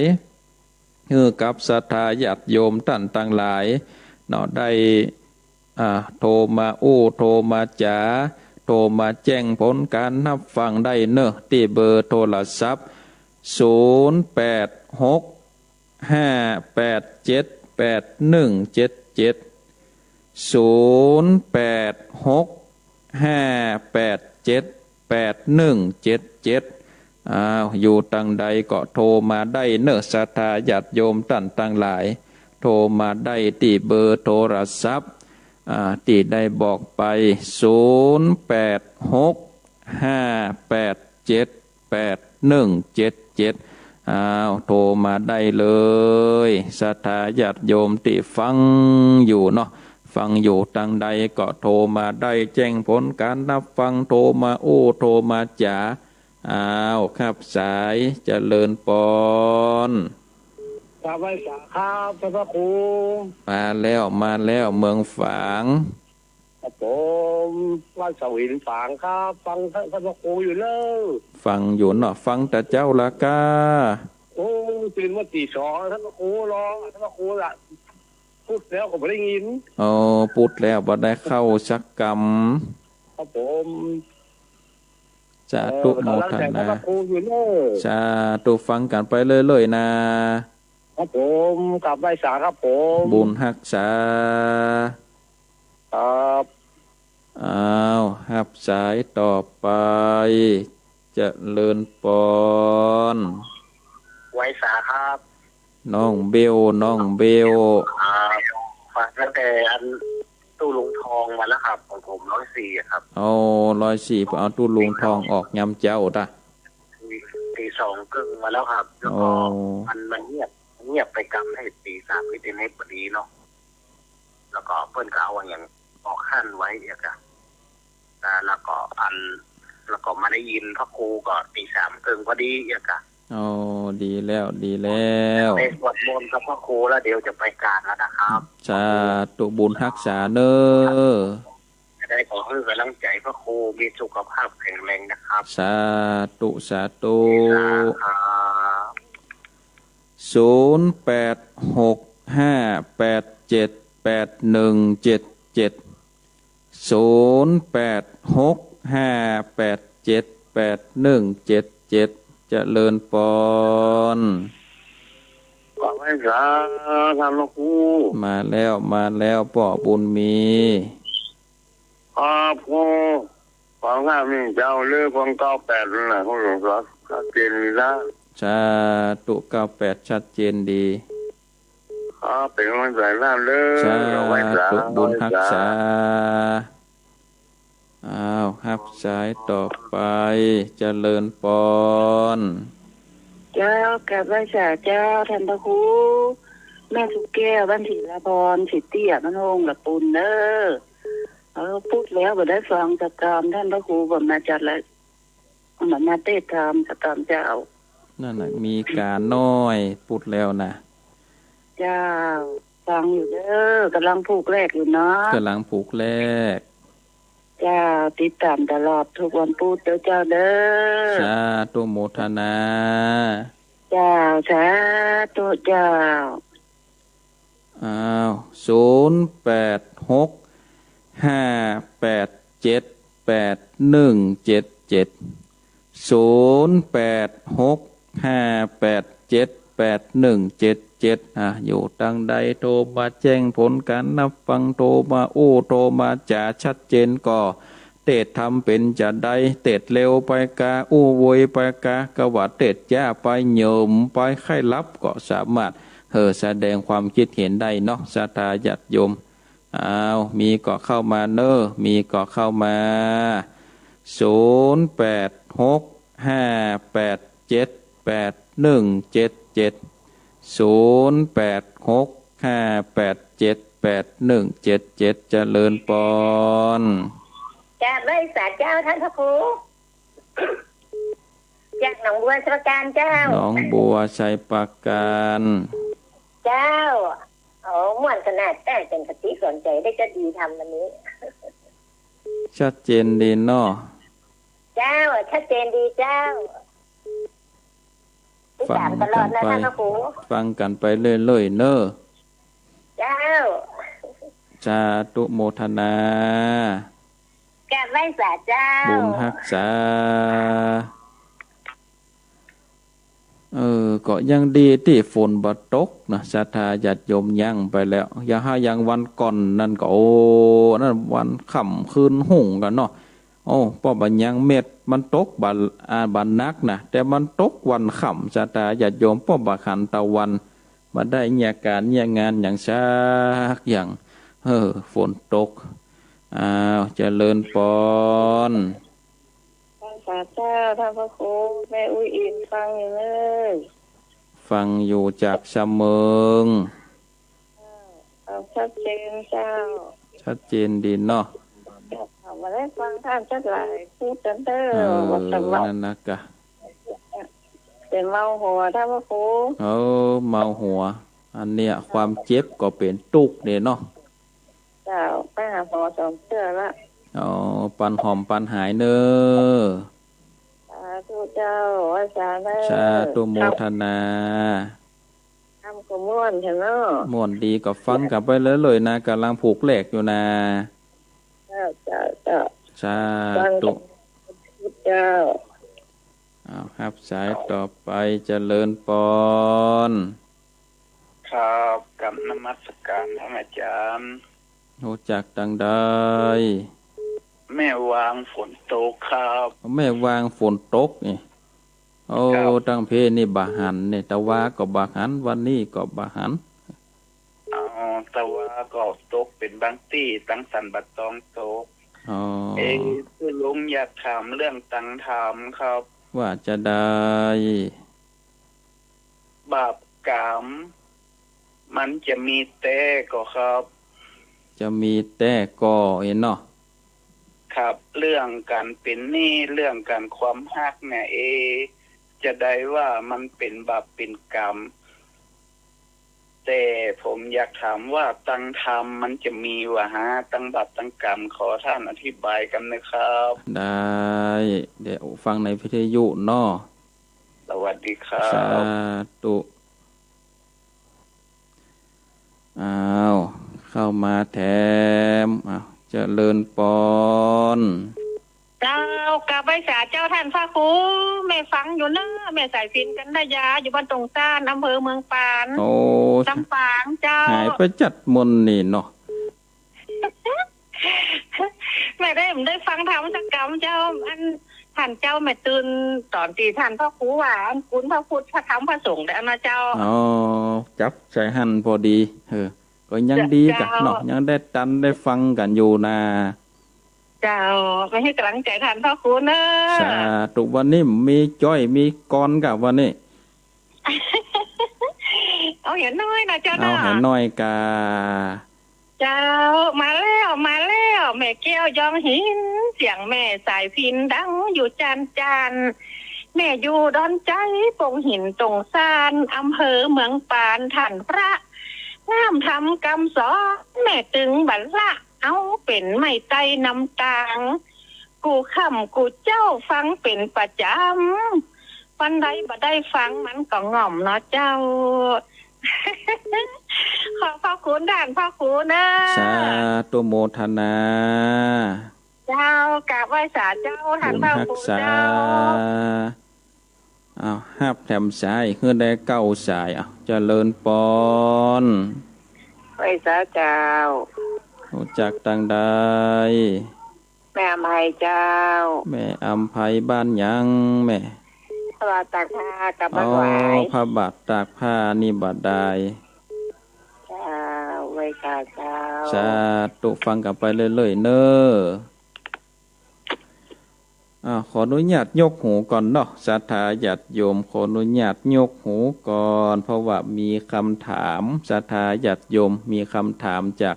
กับศรัทธาญาติโยมท่านทั้งหลายเนาะได้โทรมาโทรมาจ๋าโทรมาแจ้งผลการนับฟังได้เนอะที่เบอร์โทรศัพท์0865878177อยู่ตั้งใดก็โทรมาได้เนอะศรัทธาญาติโยมท่านทั้งหลายโทรมาได้ที่เบอร์โทรศัพท์ที่ได้บอกไป0865878177โทรมาได้เลยศรัทธาญาติโยมที่ฟังอยู่เนาะฟังอยู่ตั้งใดก็โทรมาได้แจ้งผลการรับฟังโทรมาโทรมาจ๋าครับสายเจริญปอนครับไว้สาครับท่านพระครูมาแล้วเมืองฝางครับผมว่าเสาหินฝางครับฟังท่านพระครูอยู่เลยฟังอยู่เนาะฟังแต่เจ้าละกาตื่นว่าตี 2ท่านพระครูรอท่านพระครูละ พูดแล้วก็ไม่ได้ยินอ๋อพูดแล้วบ่ได้เข้าสักกรรมครับผมสาธุโมกำลังทใจพนาระครูอยู่เนอะสาธุฟังกันไปเลยๆนะครับผมกลับไหว้สาครับผมบุญรักษาครับอ้าวรับสายต่อไปเจริญปอนไหว้สาครับน้องเบลน้องเบลอ่าฟังตั้งแต่อันตู้ลุงทองมาแล้วครับของผม104ครับเอา104เอาตู้ลุงทองออกยำเจ้าตะตีสองครึ่งมาแล้วครับแล้วก็มันเงียบไปกำให้ตีสามพิธีนี้พอดีเนาะแล้วก็เพิ่นก็เอาอย่างออกขั้นไว้อีกอะแล้วก็มาได้ยินพระครูก็ตีสามครึ่งพอดีอีกอะอ๋อดีแล้วดีแล้วไปสวดมนต์กับพระครูแล้วเดี๋ยวจะไปกราบแล้วนะครับสาธุบุญรักษาเนอจะได้ขอให้กำลังใจพระครูมีสุขภาพแข็งแรงนะครับสาธุสาธุ0865878177 0865878177เจริญปอนขอให้สาธรรมครูมาแล้วป่อบุญมีครับครูฟังข้ามีเจ้าเลือกฟัง98นั่นแหละคุณหลวงพ่อชัดเจนดีนะสาธุ98ชัดเจนดีครับเป็นกำลังใจน้ำเลยสาธุบุญรักษาอ้าวครับสายต่อไปเจริญปอนเจ้ากลับไหว้สาเจ้าท่านพระครูแม่สุกแก้วบ้านศิลาพรสิเตี้ยมันโฮงละปุนเด้อพูดแล้วบ่ได้ฟังสักกรรมท่านพระครูบ่มาจัดแล้วบ่มาเทศน์ธรรมสักกรรมเจ้านั่นน่ะมีการน้อยพูดแล้วนะเจ้าฟังอยู่เด้อกำลังผูกแรกอยู่เนาะกำลังผูกแรกเจ้าติดตามตลอดทุกวันพุธเจ้าเด้อสาธุโมทนาเจ้าสาธุเจ้าอ้าว0865878177อยู่ตั้งใดโทรมาแจ้งผลการนับฟังโทรมาโทรมาจ่าชัดเจนก็เตดทำเป็นจะได้เตดเร็วไปกาโวยไปกากะว่าเตดย่าไปโยมไปไข้รับก็สามารถแสดงความคิดเห็นได้เนาะศรัทธาญาติโยมอ้าวมีก็เข้ามาเนอะมีก็เข้ามา0865878177 0865878177เจริญปอนจากบริษัทเจ้าท่านพระครูจากหนองบัวชัยปราการเจ้าหนองบัวชัยปราการเจ้าม่วนขนาดแต่เป็นคติสนใจได้จะดีทำวันนี้ชัดเจนดีเนาะเจ้าชัดเจนดีเจ้าฟังกันไปฟังกันไปเรื่อยๆเนอะเจ้าสาธุโมทนาการไหว้สาเจ้าบุญรักษาก็ยังดีที่ฝนบ่ตกนะศรัทธาญาติโยมยังไปแล้วอย่างวันก่อนนั่นก็นั่นวันค่ำคืนหุ่งกันเนาะเพราะบัดยังเม็ดมันตกบัดนักนะแต่มันตกวันค่ำศรัทธาญาติโยมเพราะบัดขันตะวันมาได้เงียการเงียงานอย่างชักอย่างฝนตกเจริญปอนสาเจ้าท่านพระครูแม่อุ้ยอินฟังอยู่เลยฟังอยู่จากเสมิงชัดเจนเจ้าชัดเจนดีเนาะมาได้ฟังท่านชัดหลายพูดกันเด้อวัดตะวันนั่นนะกะเป็นเมาหัวท่านพระครูเมาหัวอันเนี้ยความเจ็บก็เป็นตุกเนี่ยเนาะเจ้าไปหาหมอสองเทื่อละปันหอมปันหายเนอสาธุเจ้าอาจารย์สาธุโมทนาทำโค ก็ม่วนใช่ไหม ม่วนดีก็ฟังกลับไปเลยนะกำลังผูกแหลกอยู่นะเจ้าเจ้าเจ้าสาฟังธุกับเจ้าเอาครับสายต่อไปเจริญปอน ครับกับนมัสการท่านอาจารย์รู้จักดังใดแม่วางฝนตกครับแม่วางฝนตกนี่โอ้ตั้งเพนี่บาหันเนี่ยตะวาก็บาหันวันนี้ก็บาหันแต่ว่าก็ตกเป็นบางที่ตั้งสันบัดตองตกคือลุงอยากถามเรื่องตังถามครับว่าจะได้บาปกรรมมันจะมีแต่ก็ครับจะมีแต่ก็เห็นเนาะครับเรื่องการเป็นหนี้เรื่องการความฮักเนี่ยจะได้ว่ามันเป็นบาปเป็นกรรมแต่ผมอยากถามว่าตั้งธรรมมันจะมีวะฮะตั้งบาปตั้งกรรมขอท่านอธิบายกันนะครับได้เดี๋ยวฟังในพิทยุเนาะสวัสดีครับสาธุอ้าวเข้ามาแถมเจริญปอนเจ้ากลับไปสาเจ้าท่านพระครูแม่ฟังอยู่นะแม่สายฟินกันได้ยาอยู่บ้านตรงซ่านอำเภอเมืองปานโอ้จำปางเจ้าหายไปจัดมนนี่เนาะแม่ได้ฟังธรรมสักกรรมเจ้าอันท่านเจ้าแม่ตื่นตอนที่ท่านพระครูว่าอันคุณพระพุทธพระธรรมพระสงฆ์ได้นะเจ้าอ๋อจับใจหันพอดีก็ยังดีกันเนาะยังได้ตันได้ฟังกันอยู่นะเจ้าไม่ให้กำลังใจท่านพ่อครูเนอะสาธุวันนี้มีจ้อยมีกรกับวันนี้เอาเห็นน้อยนะเจ้าเอาเห็นน้อยกาเจ้ามาแล้วแม่แก้วยองหินเสียงแม่สายพินดังอยู่จานแม่อยู่ดอนใจปงหินตรงซานอำเภอเมืองปานท่านพระงามทำกำสอนแม่ตึงบัลละเอาเป็นไม่ไตน้ำตางกูค่ำกูเจ้าฟังเป็นประจำวันใดบ่ได้ฟังมันก็ง่อมเนาะเจ้าขอพ่อคุณด่านพ่อคุณนะสาธุโมทนาเจ้ากราบไหว้สาเจ้าท่านพ่อคุณเจ้าห้าแถมสายเพื่อได้เก้าสายเจริญปอนไหว้สาเจ้ารู้จักตังใดแม่อำไพเจ้าแม่อำไพบ้านยังแม่พระบาทตากผ้ากับบ้านไหวพระบาทตากผ้านี่บาดได้เจ้าไหว้สาเจ้าสาธุฟังกันไปเรื่อยๆเนอะขออนุญาตยกหูก่อนเนาะศรัทธาญาติโยมขออนุญาตยกหูก่อนเพราะว่ามีคำถามศรัทธาญาติโยมมีคำถามจาก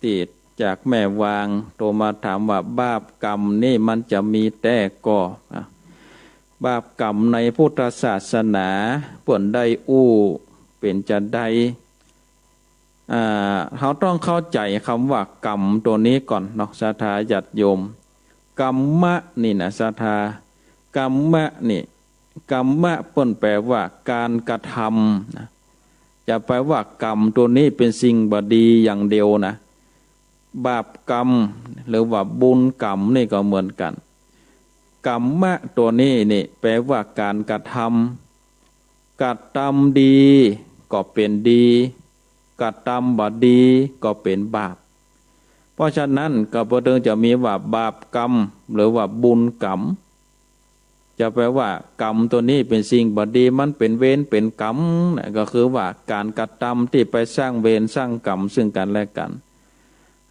ติดจากแม่วางโทรมาถามว่าบาปกรรมนี่มันจะมีแต่ก่อบาปกรรมในพุทธศาสนาเปิ่นได้เป็นจะได้เขาต้องเข้าใจคำว่ากรรมตัวนี้ก่อนเนาะศรัทธาญาติโยมกรรมะนี่นะศรัทธากรรมะนี่กรรมะเปิ่นแปลว่าการกระทำนะจะแปลว่ากรรมตัวนี้เป็นสิ่งบดีอย่างเดียวนะบาปกรรมหรือว่าบุญกรรมนี่ก็เหมือนกันกรรมะตัวนี้นี่แปลว่าการกระทำกระทำดีก็เป็นดีกระทำบดีก็เป็นบาปเพราะฉะนั้นก็บ่ถึงจะมีว่าบาปกรรมหรือว่าบุญกรรมจะแปลว่ากรรมตัวนี้เป็นสิ่งบดีมันเป็นเวรเป็นกรรมก็คือว่าการกระทำที่ไปสร้างเวรสร้างกรรมซึ่งกันและกัน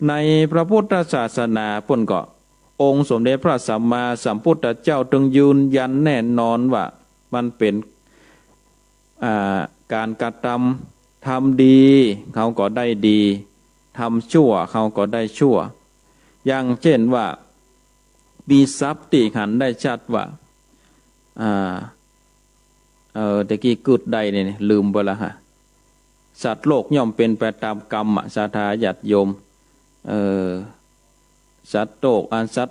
ในพระพุทธศาสนาเพิ่นก็องค์สมเด็จพระสัมมาสัมพุทธเจ้าจึงยืนยันแน่นอนว่ามันเป็นการกระทำดีเขาก็ได้ดีทำชั่วเขาก็ได้ชั่วอย่างเช่นว่ามีทรัพย์ที่หันได้ชัดว่าตะกี้กึดใดเนี่ยลืมไปละฮะสัตว์โลกย่อมเป็นไปตามกรรมศรัทธาญาติโยมสัตว์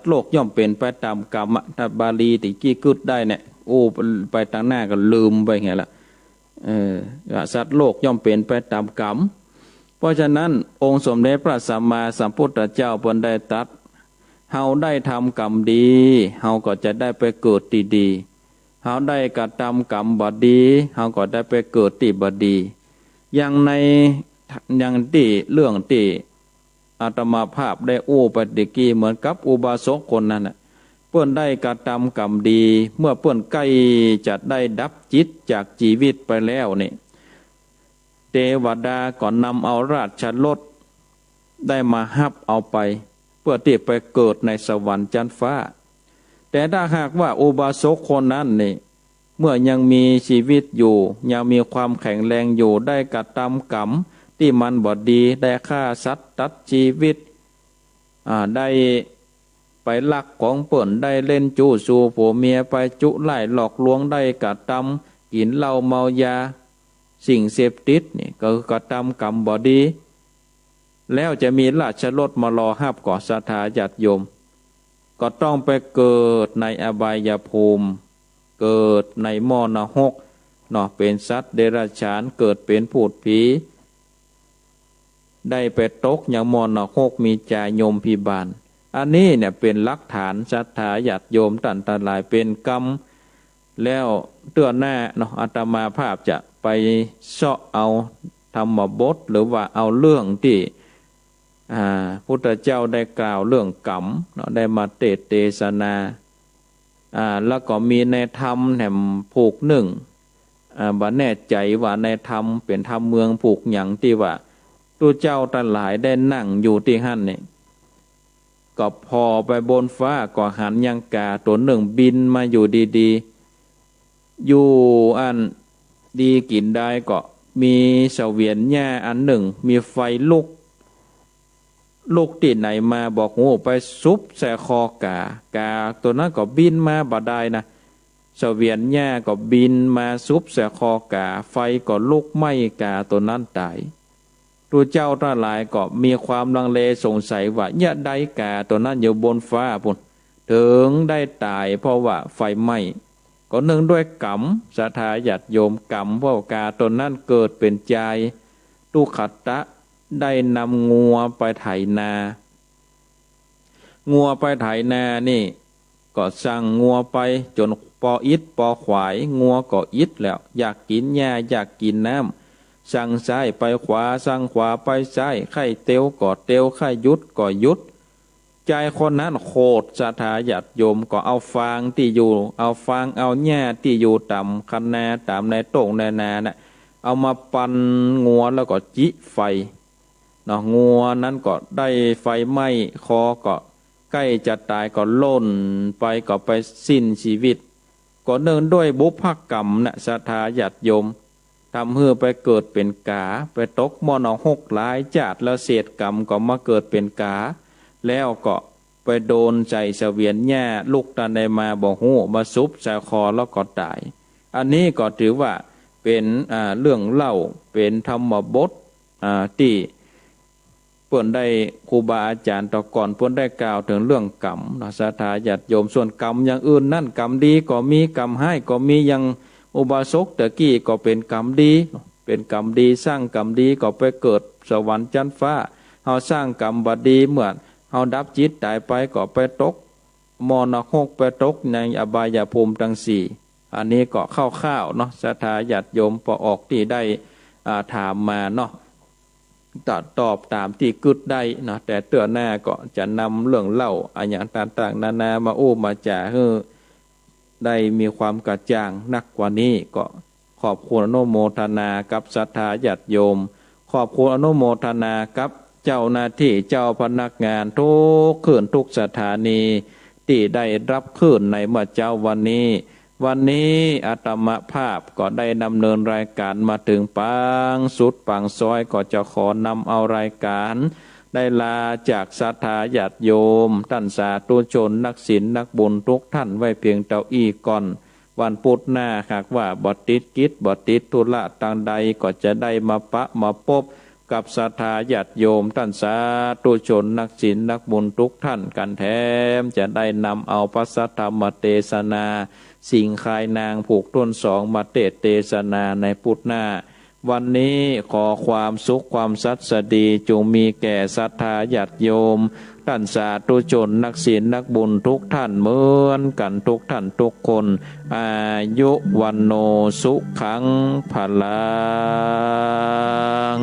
โลกย่อมเป็นไปตามกรรมถ้าบาลีตะกี้กึดได้เนี่ยไปทางหน้าก็ลืมไปไงล่ะ สัตว์โลกย่อมเป็นไปตามกรรมเพราะฉะนั้นองค์สมเด็จพระสัมมาสัมพุทธเจ้าเพิ่นได้ตรัสเฮาได้ทำกรรมดีเฮาก็จะได้ไปเกิดดีๆเฮาได้กระทำกรรมบ่ดีเฮาก็ได้ไปเกิดที่บ่ดีอย่างที่เรื่องที่อาตมาภาพได้อู้ปฏิกี้เหมือนกับอุบาสกคนนั้นน่ะเพิ่นได้กระทำกรรมดีเมื่อเพิ่นใกล้จะได้ดับจิตจากชีวิตไปแล้วนี่เทวดาก็นำเอาราชรถได้มาฮับเอาไปเพื่อที่ไปเกิดในสวรรค์ชั้นฟ้าแต่ถ้าหากว่าอุบาสกคนนั้นนี่เมื่อยังมีชีวิตอยู่ยังมีความแข็งแรงอยู่ได้กระทำกรรมที่มันบ่ดีได้ฆ่าสัตว์ตัดชีวิตได้ไปลักของเปิ่นได้เล่นจู้สู่ผัวเมียไปจุไล่หลอกลวงได้กระทำกินเหล้าเมายาสิ่งเสพติดนี่ก็กระทำกรรมบ่ดีแล้วจะมีราชรถมารอฮับก่อศรัทธาญาติโยมก็ต้องไปเกิดในอบายภูมิเกิดในมรณกเนาะเป็นสัตว์เดรัจฉานเกิดเป็นพูดผีได้ไปตกอย่างมรณกมีจาโยมพิบาลอันนี้เนี่ยเป็นหลักฐานศรัทธาญาติโยมตันตรายเป็นกรรมแล้วเตือนหน้าเนาะอาตมาภาพจะไปเสาะเอาธรรมบทหรือว่าเอาเรื่องที่พุทธเจ้าได้กล่าวเรื่องกรรมเนาะได้มาเทศนาแล้วก็มีในธรรมแห่งผูกหนึ่งบ่แน่ใจว่าในธรรมเป็นธรรมเมืองผูกหยังที่ว่าตัวเจ้าทั้งหลายได้นั่งอยู่ที่หั่นนี่ก็พอไปบนฟ้าก็หันยังกาตัวหนึ่งบินมาอยู่ดีๆอยู่อันดีกินได้ก็มีเสวียนหญ้าอันหนึ่งมีไฟลุกที่ไหนมาบอกโอ้ไปซุบใส่คอกาตัวนั้นก็บินมาบ่ได้นะเสวียนหญ้าก็บินมาซุบใส่คอกาไฟก็ลุกไหม้กาตัวนั้นตายตัวเจ้าทั้งหลายก็มีความลังเลสงสัยว่าเนี่ยได้กาตัวนั้นอยู่บนฟ้าพุ่นถึงได้ตายเพราะว่าไฟไหม้ก็เนื่องด้วยกรรมศรัทธาญาติโยมกรรมเพราะกาตัวนั้นเกิดเป็นใจตุขัตตะได้นำงัวไปไถนางัวไปไถนานี่ก็สั่งงัวไปจนปออิดปอขวายงัวก็อิดแล้วอยากกินหญ้าอยากกินน้ำสั่งซ้ายไปขวาสั่งขวาไปซ้ายไข่เตียวก็เตียวไข่ยุดก็ยุดใจคนนั้นโคตรศรัทธาญาติโยมก็เอาฟางที่อยู่เอาฟางเอาหญ้าที่อยู่ต่ำคันนาตามในโต่งในนาน่ะเอามาปั่นงัวแล้วก็จิไฟเนาะงัวนั้นก็ได้ไฟไหม้คอก็ใกล้จะตายก็ล่นไปก็ไปสิ้นชีวิตก็เนื่องด้วยบุพกรรมนะศรัทธาญาติโยมทำให้ไปเกิดเป็นกาไปตกมรณกหลายจาดแล้วเศษกรรมก็มาเกิดเป็นกาแล้วก็ไปโดนใจเสวียนหญ้าลูกตาในมาบอกหูมาซุบใส่คอแล้วก็ตายอันนี้ก็ถือว่าเป็นเรื่องเล่าเป็นธรรมบทที่เพิ่นได้ครูบาอาจารย์ต่อก่อนเพิ่นได้กล่าวถึงเรื่องกรรมศรัทธาญาติโยมส่วนกรรมอย่างอื่นนั่นกรรมดีก็มีกรรมให้ก็มีอย่างอุบาสกตะกี้ก็เป็นกรรมดีเป็นกรรมดีสร้างกรรมดีก็ไปเกิดสวรรค์ชั้นฟ้าเฮาสร้างกรรมบดีเมื่อเฮาดับจิตตายไปก็ไปตกมรณกไปตกในอบายภูมิทั้งสี่อันนี้ก็คร่าวๆเนาะศรัทธาญาติโยมพอออกที่ได้ถามมาเนาะตอบตามที่กึดได้นะแต่เตือนหน้าก็จะนำเรื่องเล่าอย่างต่างๆนานามามาจ่าให้ได้มีความกระจ่างนักกว่านี้ก็ขอบคุณอนุโมทนากับศรัทธาญาติโยมขอบคุณอนุโมทนากับเจ้าหน้าที่เจ้าพนักงานทุกคืนทุกสถานีที่ได้รับคืนในเมื่อเจ้าวันนี้อาตมาภาพก็ได้ดำเนินรายการมาถึงปางสุดปางซอยก็จะขอนำเอารายการได้ลาจากศรัทธาญาติโยมท่านสาธุชนนักศีลนักบุญทุกท่านไว้เพียงเท่าอี้ก่อนวันพุธหน้าหากว่าบ่ติดกิจบ่ติดธุระต่างใดก็จะได้มาปะมาพบ กับศรัทธาญาติโยมท่านสาธุชนนักศีลนักบุญทุกท่านกันแถมจะได้นำเอาพระสัทธรรมเทศนาสิ่งคายนางผูกต้นสองมาเทศนาในพุทธหน้าวันนี้ขอความสุขความสัตย์สดีจงมีแก่ศรัทธาญาติโยมท่านสาธุชนนักศีลนักบุญทุกท่านเหมือนกันทุกท่านทุกคนอายุวันโนสุขังพลัง